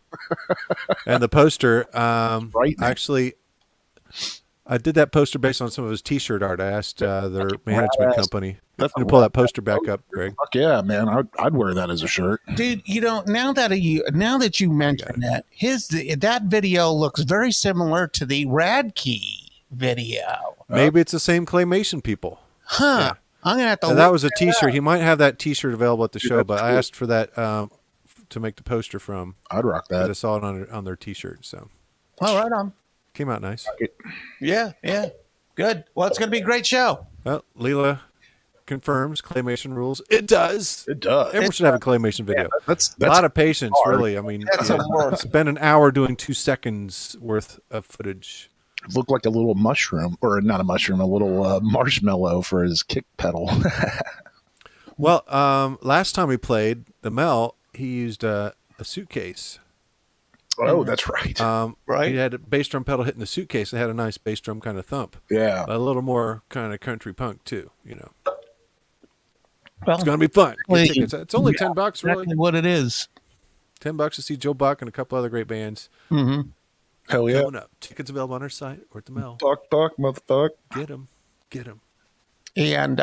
Speaker 1: And the poster,
Speaker 2: Right.
Speaker 1: actually, I did that poster based on some of his T-shirt art. I asked their management company to pull that poster back up, Greg.
Speaker 2: Fuck yeah, man! I'd wear that as a shirt,
Speaker 8: Dude. Now that you mention that, that video looks very similar to the Radkey video.
Speaker 1: Maybe it's the same claymation people.
Speaker 8: Huh?
Speaker 1: Yeah.
Speaker 8: I'm gonna have to.
Speaker 1: And that was a T-shirt. He might have that T-shirt available at the show, but I asked for that to make the poster from.
Speaker 2: I'd rock
Speaker 1: 'cause I
Speaker 2: that.
Speaker 1: saw it on their T-shirt, so
Speaker 8: Oh, right on.
Speaker 1: came out nice.
Speaker 8: Yeah. Good. Well, it's gonna be a great show.
Speaker 1: Well, Leela confirms claymation rules. It does.
Speaker 2: It does.
Speaker 1: Everyone should have a claymation video.
Speaker 2: That's
Speaker 1: a lot of patience,
Speaker 2: hard.
Speaker 1: really. I mean,
Speaker 8: That's a work.
Speaker 1: spend an hour doing 2 seconds worth of footage.
Speaker 2: It looked like a little mushroom, or not a mushroom, a little marshmallow for his kick pedal.
Speaker 1: Well, last time we played the Mel, he used a suitcase.
Speaker 2: Oh, that's right.
Speaker 8: Right.
Speaker 1: He had a bass drum pedal hitting the suitcase. It had a nice bass drum kind of thump.
Speaker 2: Yeah.
Speaker 1: A little more kind of country punk too.
Speaker 8: Well,
Speaker 1: It's going to be fun. Get
Speaker 8: Well,
Speaker 1: tickets. It's only $10, really.
Speaker 8: exactly what it is.
Speaker 1: $10 to see Joe Buck and a couple other great bands
Speaker 8: Mm-hmm.
Speaker 2: Hell yeah.
Speaker 1: coming up. Tickets available on our site or at the Mel.
Speaker 2: Buck, motherfucker.
Speaker 1: Get them. Get them.
Speaker 8: And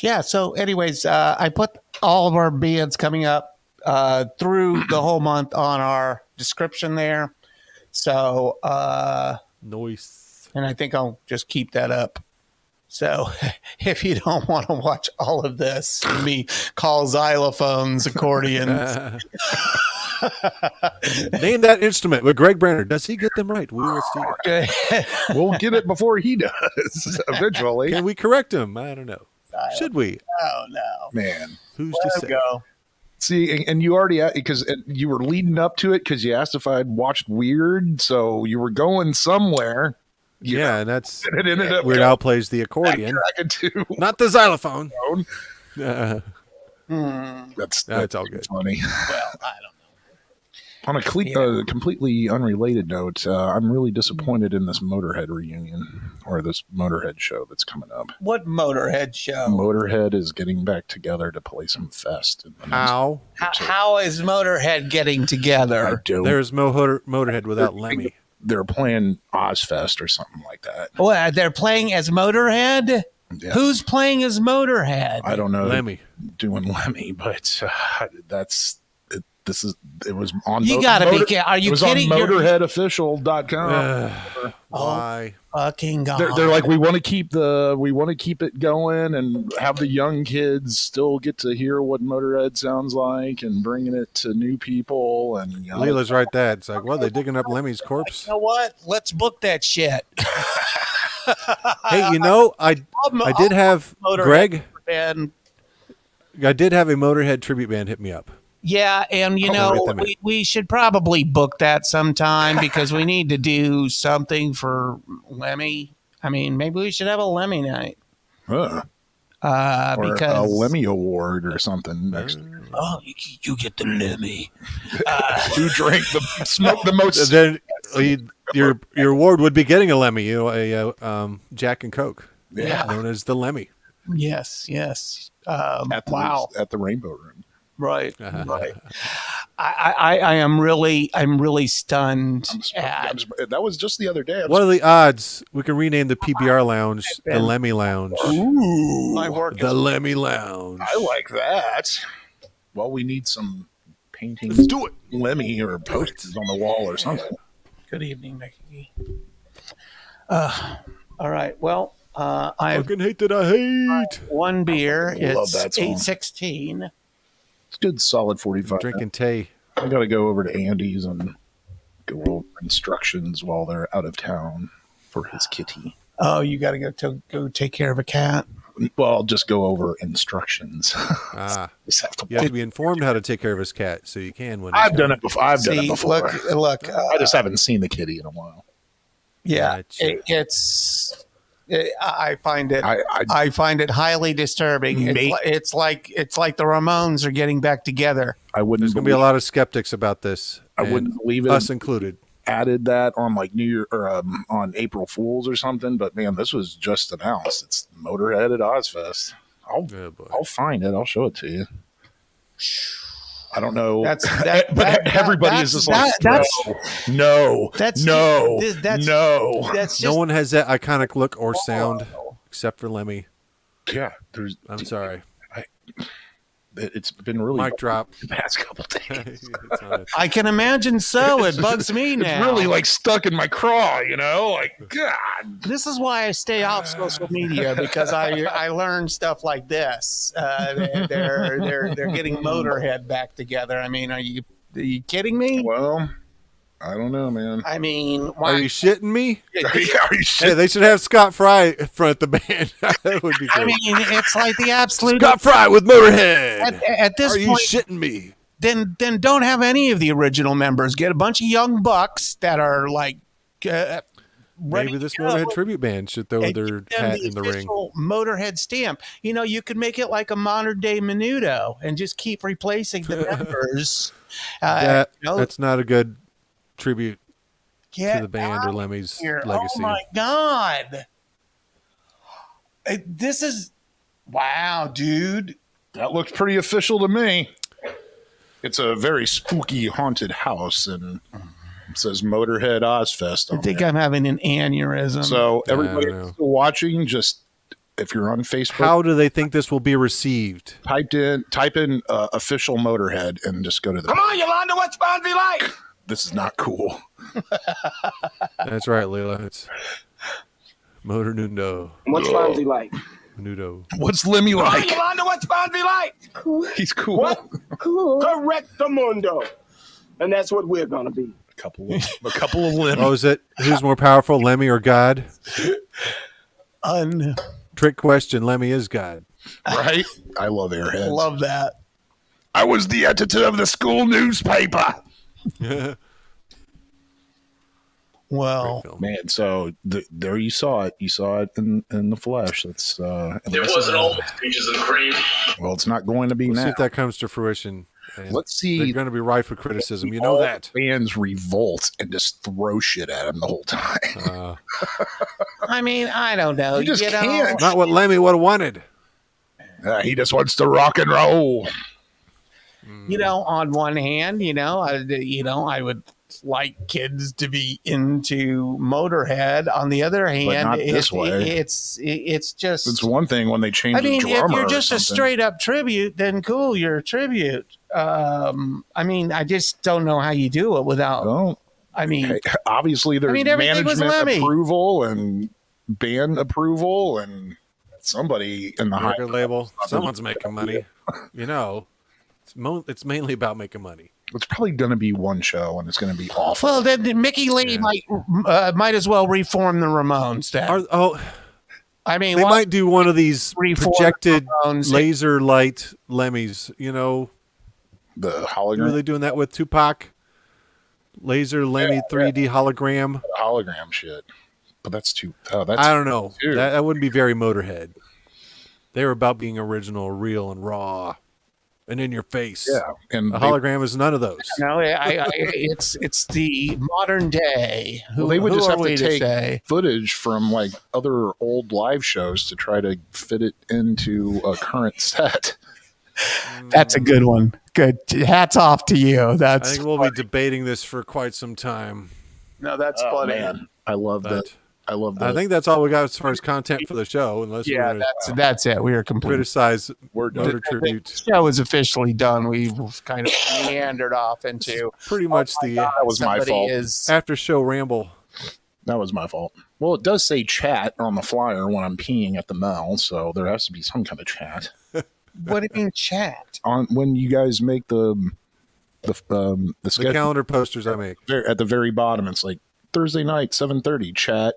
Speaker 8: yeah. So, anyways, I put all of our bands coming up through the whole month on our description there. So,
Speaker 1: Noise.
Speaker 8: and I think I'll just keep that up. So if you don't want to watch all of this, me call xylophones, accordions.
Speaker 1: Name that instrument with Greg Brenner. Does he get them right? We will see.
Speaker 2: We'll get it before he does, eventually.
Speaker 1: Can we correct him? I don't know. Should we?
Speaker 8: Oh, no.
Speaker 2: Man.
Speaker 1: Who's to
Speaker 8: Let
Speaker 1: say?
Speaker 8: him go.
Speaker 2: See, and you already, because you were leading up to it because you asked if I'd watched Weird, so you were going somewhere.
Speaker 1: Yeah, and that's
Speaker 2: And it ended up
Speaker 1: Weird Al plays the accordion,
Speaker 2: too.
Speaker 1: not the xylophone.
Speaker 2: That's
Speaker 1: all good.
Speaker 2: funny.
Speaker 8: Well, I don't know.
Speaker 2: On a completely unrelated note, I'm really disappointed in this Motorhead reunion or this Motorhead show that's coming up.
Speaker 8: What Motorhead show?
Speaker 2: Motorhead is getting back together to play some fest.
Speaker 1: How?
Speaker 8: How is Motorhead getting together?
Speaker 1: There's Motorhead without Lemmy.
Speaker 2: They're playing Ozfest or something like that.
Speaker 8: Well, they're playing as Motorhead?
Speaker 2: Yeah.
Speaker 8: Who's playing as Motorhead?
Speaker 2: I don't know.
Speaker 1: Lemmy.
Speaker 2: Doing Lemmy, but that's it. It was on.
Speaker 8: You gotta be kidding. Are you
Speaker 2: it was
Speaker 8: kidding?
Speaker 2: on motorheadofficial.com.
Speaker 1: Why?
Speaker 8: Fucking God.
Speaker 2: They're like, we want to keep it going and have the young kids still get to hear what Motorhead sounds like and bringing it to new people. And
Speaker 1: Leela's right there. It's like, well, they digging up Lemmy's corpse.
Speaker 8: You know what? Let's book that shit.
Speaker 1: Hey, I did have
Speaker 8: Motorhead
Speaker 1: Greg.
Speaker 8: And
Speaker 1: I did have a Motorhead tribute band hit me up.
Speaker 8: yeah, and we should probably book that sometime because we need to do something for Lemmy. I mean, maybe we should have a Lemmy night.
Speaker 2: or
Speaker 8: Because
Speaker 2: a Lemmy Award or something next.
Speaker 8: Oh, you get the Lemmy.
Speaker 2: Who drank smoked the most?
Speaker 1: Then your award would be getting a Lemmy, a Jack and Coke, known as the Lemmy.
Speaker 8: Yes.
Speaker 2: At the Rainbow Room.
Speaker 8: Right. I'm really stunned.
Speaker 2: That was just the other day.
Speaker 1: What are the odds we can rename the PBR Lounge the Lemmy Lounge?
Speaker 2: Ooh,
Speaker 8: My work
Speaker 1: the Lemmy Lounge.
Speaker 2: I like that. Well, we need some paintings. Let's do it. Lemmy or posters on the wall or something.
Speaker 8: Good evening, Mickey. All right. Well, I
Speaker 1: fucking hate that I hate.
Speaker 8: One beer.
Speaker 2: Love
Speaker 8: It's
Speaker 2: that song.
Speaker 8: 8:16.
Speaker 2: It's good, solid 45.
Speaker 1: Drinking tea.
Speaker 2: I got to go over to Andy's and go over instructions while they're out of town for his kitty.
Speaker 8: Oh, you got to go take care of a cat.
Speaker 2: Well, just go over instructions. Just have to
Speaker 1: You have to be informed how to take care of his cat, so you can. When
Speaker 2: I've done it before. I've done it
Speaker 8: See,
Speaker 2: before.
Speaker 8: look.
Speaker 2: I just haven't seen the kitty in a while.
Speaker 8: Yeah,
Speaker 1: Gotcha.
Speaker 8: I find it. I find it highly disturbing. It's like the Ramones are getting back together.
Speaker 2: I wouldn't.
Speaker 1: There's going to be a lot of skeptics about this.
Speaker 2: I wouldn't believe it.
Speaker 1: Us included.
Speaker 2: Added that on like New Year or on April Fools or something, but man, this was just announced. It's Motorhead at Ozfest. I'll find it. I'll show it to you. I don't know. Everybody is just like, no.
Speaker 1: No one has that iconic look or sound except for Lemmy.
Speaker 2: Yeah,
Speaker 1: I'm sorry.
Speaker 2: It's been really
Speaker 1: mic drop
Speaker 2: the past couple days.
Speaker 8: I can imagine so. It bugs me now.
Speaker 2: It's really like stuck in my craw, you know? Like, God.
Speaker 8: This is why I stay off social media, because I learn stuff like this. They're getting Motorhead back together. I mean, are you kidding me?
Speaker 2: Well, I don't know, man.
Speaker 8: I mean,
Speaker 1: are you shitting me?
Speaker 2: Are you shitting?
Speaker 1: Hey, they should have Scott Fry front the band. That would be great.
Speaker 8: I mean, it's like the absolute
Speaker 1: Scott Fry with Motorhead.
Speaker 8: At this
Speaker 1: point,
Speaker 8: point,
Speaker 1: are you shitting me?
Speaker 8: Then don't have any of the original members. Get a bunch of young bucks that are like.
Speaker 1: Maybe this Motorhead tribute band should throw their hat in the ring.
Speaker 8: Motorhead stamp. You know, you could make it like a modern day Menudo and just keep replacing the members.
Speaker 1: That's not a good tribute to the band or Lemmy's legacy.
Speaker 8: Oh my God. This is wow, dude.
Speaker 2: That looks pretty official to me. It's a very spooky haunted house, and it says Motorhead Ozfest.
Speaker 8: I think I'm having an aneurysm.
Speaker 2: So everybody watching, just if you're on Facebook,
Speaker 1: how do they think this will be received?
Speaker 2: Type in official Motorhead and just go to the.
Speaker 10: Come on, Yolanda, what's Fonzie like?
Speaker 2: This is not cool.
Speaker 1: That's right, Leila. It's Motor Nundo.
Speaker 10: What's Fonzie like?
Speaker 1: Nudo.
Speaker 2: What's Lemmy like?
Speaker 10: Come on, Yolanda, what's Fonzie like?
Speaker 11: Cool.
Speaker 2: He's cool.
Speaker 10: What? Cool. Correctamundo. And that's what we're going to be.
Speaker 2: A couple of Lemmy.
Speaker 1: Oh, is it? Who's more powerful, Lemmy or God? Trick question. Lemmy is God.
Speaker 2: Right? I love Airheads.
Speaker 8: Love that.
Speaker 2: I was the editor of the school newspaper.
Speaker 8: Well,
Speaker 2: man, so there you saw it. You saw it in the flesh. That's
Speaker 12: there wasn't all the peaches and cream.
Speaker 2: Well, it's not going to be now.
Speaker 1: See if that comes to fruition. And
Speaker 2: let's see.
Speaker 1: They're going to be rife with criticism. You know that.
Speaker 2: Fans revolt and just throw shit at him the whole time.
Speaker 8: I mean, I don't know.
Speaker 2: You just can't.
Speaker 1: Not what Lemmy would have wanted.
Speaker 2: He just wants to rock and roll.
Speaker 8: You know, on one hand, I would like kids to be into Motorhead. On the other hand,
Speaker 2: but not this way.
Speaker 8: It's just.
Speaker 2: It's one thing when they change.
Speaker 8: I mean,
Speaker 2: the drummer
Speaker 8: if you're just a
Speaker 2: something.
Speaker 8: straight up tribute, then cool, you're a tribute. I mean, I just don't know how you do it without.
Speaker 2: Well,
Speaker 8: I mean,
Speaker 2: obviously there's
Speaker 8: everything was
Speaker 2: management
Speaker 8: Lemmy.
Speaker 2: approval and band approval and somebody in the
Speaker 1: record label. Someone's making money. You know, it's mainly about making money.
Speaker 2: It's probably going to be one show, and it's going to be awful.
Speaker 8: Well, then Mickey Lee might as well reform the Ramones. Then, I mean,
Speaker 1: they might do one of these projected laser light Lemmys. You know,
Speaker 2: the hologram.
Speaker 1: Were they doing that with Tupac? Laser Lemmy 3D hologram.
Speaker 2: Hologram shit. But that's too. That's
Speaker 1: I don't know. That wouldn't be very Motorhead. They were about being original, real, and raw. And in your face.
Speaker 2: Yeah, and
Speaker 1: a hologram is none of those.
Speaker 8: No, it's the modern day.
Speaker 2: They would just have to take footage from like other old live shows to try to fit it into a current set.
Speaker 8: That's a good one. Good. Hats off to you.
Speaker 1: I think we'll be debating this for quite some time.
Speaker 8: No, that's funny.
Speaker 2: Man, I love that. I love that.
Speaker 1: I think that's all we got as far as content for the show. Unless
Speaker 8: that's it. We are completely
Speaker 1: criticize Motor Tribute.
Speaker 8: The show is officially done. We've kind of meandered off into
Speaker 1: pretty much
Speaker 2: that was my fault.
Speaker 1: After show ramble.
Speaker 2: That was my fault. Well, it does say chat on the flyer when I'm peeing at the mall, so there has to be some kind of chat.
Speaker 8: What do you mean chat?
Speaker 2: On when you guys make the the schedule,
Speaker 1: calendar posters I make.
Speaker 2: at the very bottom, it's like Thursday night, 7:30, chat,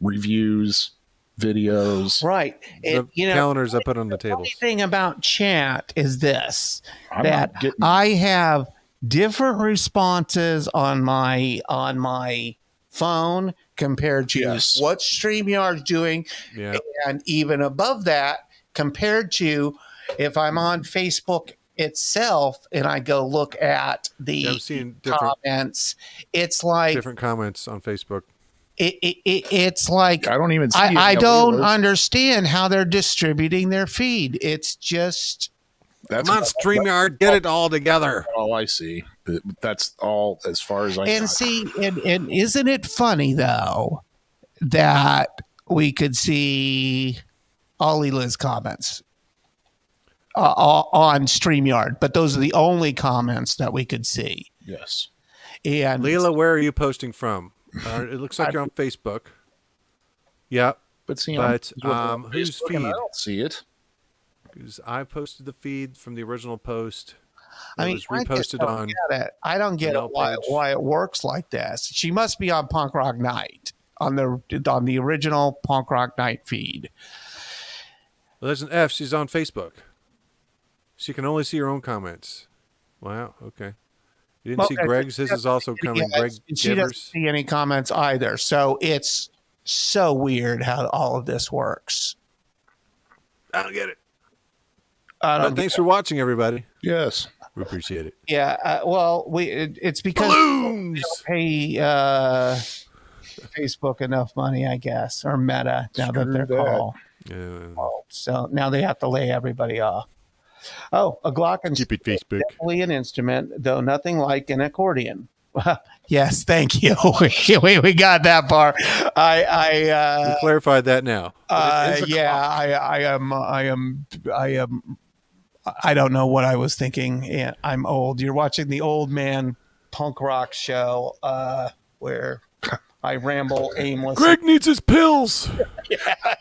Speaker 2: reviews, videos.
Speaker 8: Right.
Speaker 1: The calendars I put on the tables.
Speaker 8: The thing about chat is this,
Speaker 2: I'm
Speaker 8: that
Speaker 2: not getting-
Speaker 8: I have different responses on my phone compared to
Speaker 2: Yes.
Speaker 8: what StreamYard's doing.
Speaker 1: Yeah.
Speaker 8: And even above that, compared to if I'm on Facebook itself and I go look at the
Speaker 1: I've seen different
Speaker 8: comments, it's like
Speaker 1: different comments on Facebook.
Speaker 8: it's like
Speaker 2: I don't even see it.
Speaker 8: I
Speaker 2: No,
Speaker 8: don't
Speaker 2: really.
Speaker 8: understand how they're distributing their feed. It's just
Speaker 2: That's
Speaker 1: Come on, StreamYard, get it all together.
Speaker 2: all I see. That's all as far as I
Speaker 8: and
Speaker 2: got.
Speaker 8: see and isn't it funny though that we could see Ollie Liz comments on StreamYard, but those are the only comments that we could see.
Speaker 2: Yes.
Speaker 8: And
Speaker 1: Leela, where are you posting from? It looks like you're on Facebook. Yeah,
Speaker 2: But see,
Speaker 1: but
Speaker 2: I'm on
Speaker 1: whose
Speaker 2: Facebook and I
Speaker 1: feed?
Speaker 2: don't see it.
Speaker 1: Because I posted the feed from the original post.
Speaker 8: I mean,
Speaker 1: was reposted on.
Speaker 8: I don't get it
Speaker 1: Yelp
Speaker 8: why,
Speaker 1: page.
Speaker 8: why it works like this. She must be on Punk Rock Night on the original Punk Rock Night feed.
Speaker 1: Well, there's an F. She's on Facebook. She can only see her own comments. Wow. Okay. You didn't see
Speaker 8: Okay,
Speaker 1: Greg's. His is also coming.
Speaker 8: Yeah,
Speaker 1: Greg
Speaker 8: she doesn't
Speaker 1: Givers.
Speaker 8: see any comments either. So it's so weird how all of this works.
Speaker 1: I don't get it.
Speaker 8: I
Speaker 1: But
Speaker 8: don't
Speaker 1: thanks for watching, everybody.
Speaker 2: Yes.
Speaker 1: We appreciate it.
Speaker 8: Yeah, well, it's because
Speaker 1: Balloons!
Speaker 8: we don't pay Facebook enough money, I guess, or Meta now that they're
Speaker 2: Screw that.
Speaker 8: called.
Speaker 1: Yeah.
Speaker 8: So now they have to lay everybody off. Oh, a Glock
Speaker 1: Keep it Facebook.
Speaker 8: definitely an instrument, though nothing like an accordion. Yes, thank you. we got that part.
Speaker 1: We clarified that now.
Speaker 8: I don't know what I was thinking. Yeah, I'm old. You're watching the old man punk rock show where I ramble aimlessly.
Speaker 1: Greg needs his pills.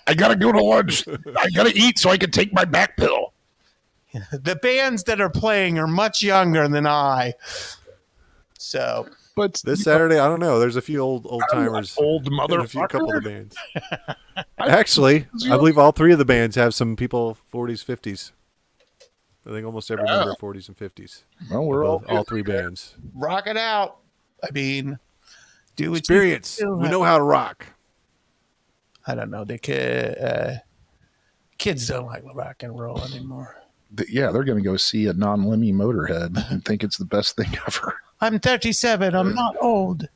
Speaker 2: I gotta go to lunch. I gotta eat so I can take my back pill.
Speaker 8: The bands that are playing are much younger than I. So,
Speaker 2: But
Speaker 1: This Saturday, I don't know. There's a few old timers.
Speaker 2: old
Speaker 1: in a few couple of the
Speaker 2: motherfucker.
Speaker 1: bands. Actually, I believe all three of the bands have some people 40s, 50s. I think almost every member 40s and 50s.
Speaker 2: Well, we're
Speaker 1: all three bands.
Speaker 8: rock it out. I mean, do what
Speaker 1: Experience.
Speaker 8: you do.
Speaker 1: We know how to rock.
Speaker 8: I don't know. The kids don't like rock and roll anymore.
Speaker 2: Yeah, they're gonna go see a non-Lemmy Motorhead and think it's the best thing ever.
Speaker 8: I'm 37. I'm not old.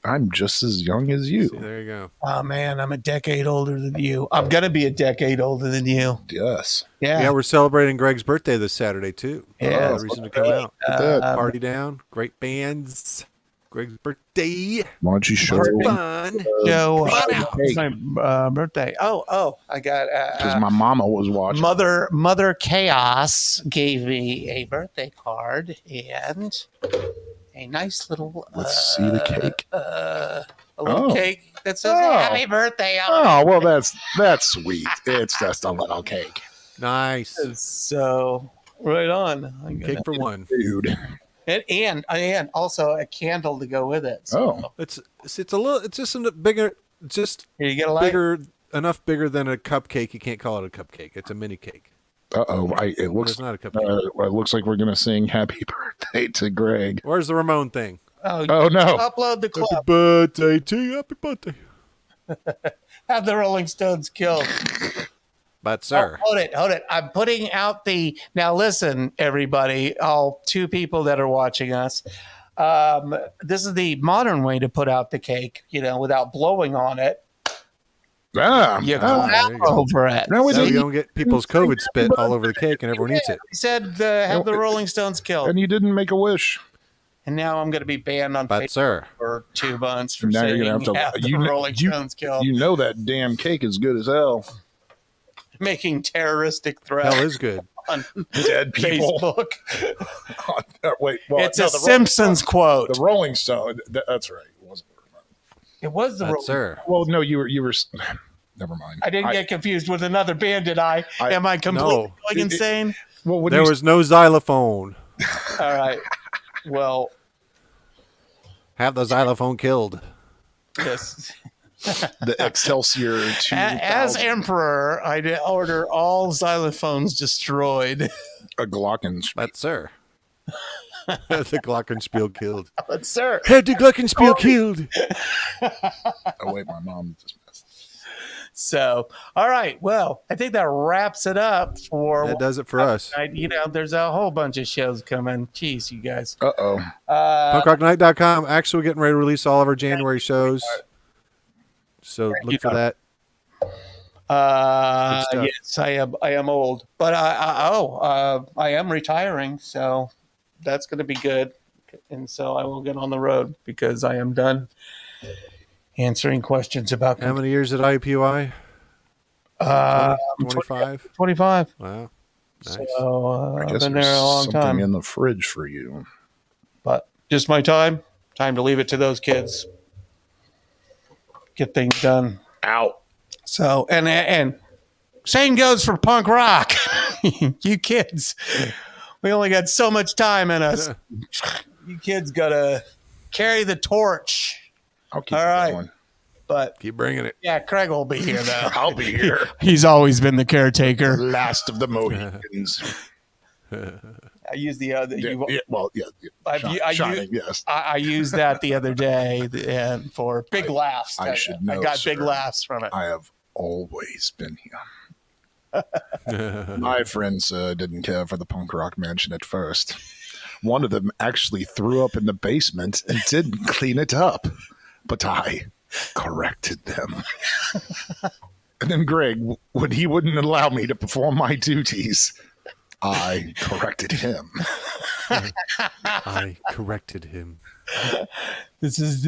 Speaker 2: I'm just as young as you.
Speaker 1: See, there you go.
Speaker 8: Oh, man, I'm a decade older than you. I'm going to be a decade older than you.
Speaker 2: Yes.
Speaker 1: Yeah, we're celebrating Greg's birthday this Saturday, too.
Speaker 8: Yeah.
Speaker 1: Another reason to come out.
Speaker 2: Look at that.
Speaker 1: Party down. Great bands. Greg's birthday.
Speaker 2: Why don't you show
Speaker 1: Fun.
Speaker 8: Joe,
Speaker 2: Cake.
Speaker 8: it's my birthday. Oh, I got
Speaker 2: because my mama was watching.
Speaker 8: Mother Chaos gave me a birthday card and a nice little
Speaker 2: Let's see the cake.
Speaker 8: a little
Speaker 2: Oh.
Speaker 8: cake that says
Speaker 2: Oh.
Speaker 8: happy birthday on
Speaker 2: Oh well, that's sweet. It's just a little cake,
Speaker 1: Nice.
Speaker 8: it. So right on. I'm
Speaker 1: Cake
Speaker 8: gonna-
Speaker 1: for one.
Speaker 2: dude.
Speaker 8: and also a candle to go with it. So
Speaker 2: Oh,
Speaker 1: It's a little. It's just a bigger. Just
Speaker 8: here you get a light.
Speaker 1: bigger. Enough bigger than a cupcake. You can't call it a cupcake. It's a mini cake.
Speaker 2: it
Speaker 1: But
Speaker 2: looks.
Speaker 1: it's not a cupcake.
Speaker 2: It looks like we're gonna sing "Happy Birthday" to Greg.
Speaker 1: Where's the Ramon thing?
Speaker 2: Oh no!
Speaker 8: Upload the
Speaker 1: Happy
Speaker 8: clip.
Speaker 1: birthday to you. Happy birthday.
Speaker 8: Have the Rolling Stones killed.
Speaker 1: But sir,
Speaker 8: Hold it. I'm putting out now listen, everybody, all two people that are watching us. This is the modern way to put out the cake, without blowing on it. You clap
Speaker 1: there you go.
Speaker 8: over it.
Speaker 2: No,
Speaker 1: so you don't get people's COVID spit all over the cake and everyone eats it.
Speaker 8: He said have the Rolling Stones killed.
Speaker 2: and you didn't make a wish.
Speaker 8: And now I'm going to be banned on
Speaker 1: But
Speaker 8: Facebook
Speaker 1: sir,
Speaker 8: for 2 months for
Speaker 2: Now
Speaker 8: saying
Speaker 2: you're gonna have to.
Speaker 8: the Rolling Stones killed.
Speaker 2: You know that damn cake is good as hell.
Speaker 8: Making terroristic threats
Speaker 1: hell is good.
Speaker 8: on
Speaker 2: Dead people.
Speaker 8: Facebook.
Speaker 2: Wait, well,
Speaker 8: It's
Speaker 2: no,
Speaker 8: a
Speaker 2: the
Speaker 8: Simpsons quote.
Speaker 2: The Rolling Stone. That's right. It wasn't.
Speaker 8: It was the
Speaker 1: But
Speaker 8: Rolling
Speaker 1: sir,
Speaker 2: Well, no, you were. Never mind.
Speaker 8: I didn't get confused with another band, did I? Am I completely
Speaker 1: No.
Speaker 8: going insane?
Speaker 2: Well, when
Speaker 1: there
Speaker 2: you,
Speaker 1: was no xylophone.
Speaker 8: All right. Well,
Speaker 1: Have the xylophone killed.
Speaker 8: yes.
Speaker 2: The Excelsior 2000.
Speaker 8: As Emperor, I did order all xylophones destroyed.
Speaker 2: A Glockenspiel.
Speaker 1: That's sir. The Glockenspiel killed.
Speaker 8: But sir,
Speaker 1: Had the Glockenspiel killed.
Speaker 2: Oh wait, my mom just messed.
Speaker 8: so all right. Well, I think that wraps it up for.
Speaker 1: That does it for us.
Speaker 8: There's a whole bunch of shows coming. Jeez, you guys.
Speaker 2: Uh-oh.
Speaker 1: PunkRockNight.com. Actually, we're getting ready to release all of our January shows. So look for that.
Speaker 8: Yes, I am old, but I am retiring, so that's going to be good. And so I will get on the road because I am done answering questions about
Speaker 1: How many years at IUPUI? 25?
Speaker 8: 25.
Speaker 1: Wow. Nice.
Speaker 8: So
Speaker 2: I
Speaker 8: I've
Speaker 2: guess
Speaker 8: been there
Speaker 2: there's
Speaker 8: a long
Speaker 2: something
Speaker 8: time.
Speaker 2: in the fridge for you.
Speaker 8: But just my time to leave it to those kids. Get things done.
Speaker 2: Out.
Speaker 8: So, and same goes for punk rock. You kids, we only got so much time in us. You kids got to carry the torch.
Speaker 2: I'll keep it going.
Speaker 8: But
Speaker 1: keep bringing it.
Speaker 8: Yeah, Craig will be here, though.
Speaker 2: I'll be here.
Speaker 8: He's always been the caretaker.
Speaker 2: Last of the Mohicans.
Speaker 8: I used the other.
Speaker 2: Shining, yes.
Speaker 8: I used that the other day and for big laughs.
Speaker 2: I should know.
Speaker 8: I got big
Speaker 2: sir.
Speaker 8: laughs from it.
Speaker 2: I have always been here. My friends didn't care for the punk rock mansion at first. One of them actually threw up in the basement and didn't clean it up, but I corrected them. And then Greg, when he wouldn't allow me to perform my duties, I corrected him.
Speaker 1: I corrected him.
Speaker 8: This is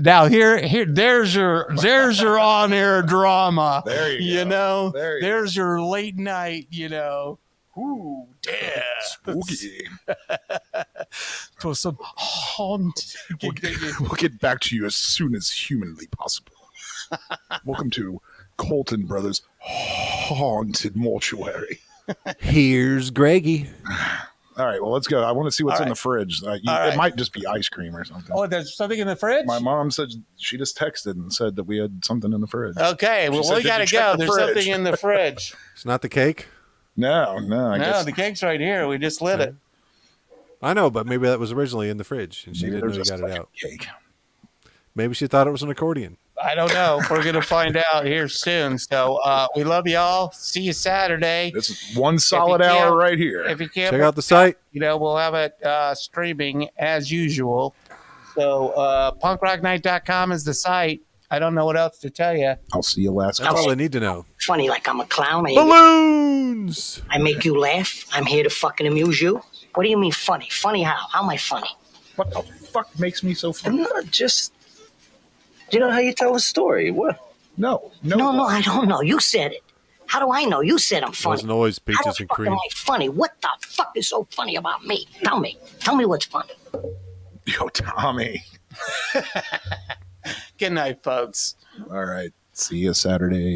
Speaker 8: now here. There's your on air drama.
Speaker 2: There you go.
Speaker 8: know,
Speaker 2: There you
Speaker 8: there's your late night. Ooh, damn.
Speaker 2: Spooky.
Speaker 8: For some haunt.
Speaker 2: We'll get back to you as soon as humanly possible. Welcome to Colton Brothers Haunted Mortuary.
Speaker 1: Here's Greggy.
Speaker 2: All right, well, let's go. I want to see what's
Speaker 8: All
Speaker 2: in
Speaker 8: right.
Speaker 2: the fridge. It
Speaker 8: right.
Speaker 2: might just be ice cream or something.
Speaker 8: Oh, there's something in the fridge?
Speaker 2: My mom said she just texted and said that we had something in the fridge.
Speaker 8: Okay, well,
Speaker 2: She said,
Speaker 8: we
Speaker 2: "Did
Speaker 8: got to
Speaker 2: you check
Speaker 8: go.
Speaker 2: the
Speaker 8: There's
Speaker 2: fridge?"
Speaker 8: something in the fridge.
Speaker 1: It's not the cake?
Speaker 2: No, I
Speaker 8: No,
Speaker 2: guess
Speaker 8: the cake's right here. We just lit it.
Speaker 1: I know, but maybe that was originally in the fridge and she
Speaker 2: maybe
Speaker 1: didn't know
Speaker 2: there's
Speaker 1: you
Speaker 2: a
Speaker 1: got it out.
Speaker 2: cake.
Speaker 1: Maybe she thought it was an accordion.
Speaker 8: I don't know. We're going to find out here soon. So we love y'all. See you Saturday.
Speaker 2: This is one solid hour right here.
Speaker 8: If you can't,
Speaker 1: Check out the site.
Speaker 8: we'll have it streaming as usual. So punkrocknight.com is the site. I don't know what else to tell you.
Speaker 2: I'll see you last
Speaker 1: That's all I need to know.
Speaker 11: Funny like I'm a clown.
Speaker 1: Balloons!
Speaker 11: I make you laugh. I'm here to fucking amuse you. What do you mean funny? Funny how? How am I funny?
Speaker 2: What the fuck makes me so funny?
Speaker 11: I'm not just... Do you know how you tell a story? What?
Speaker 2: No,
Speaker 11: I don't know. You said it. How do I know? You said I'm
Speaker 1: It
Speaker 11: funny.
Speaker 1: wasn't always
Speaker 11: How
Speaker 1: peaches
Speaker 11: the
Speaker 1: and
Speaker 11: fuck
Speaker 1: cream.
Speaker 11: am I funny? What the fuck is so funny about me? Tell me. Tell me what's funny.
Speaker 2: Yo, Tommy.
Speaker 8: Good night, folks.
Speaker 2: All right. See you Saturday.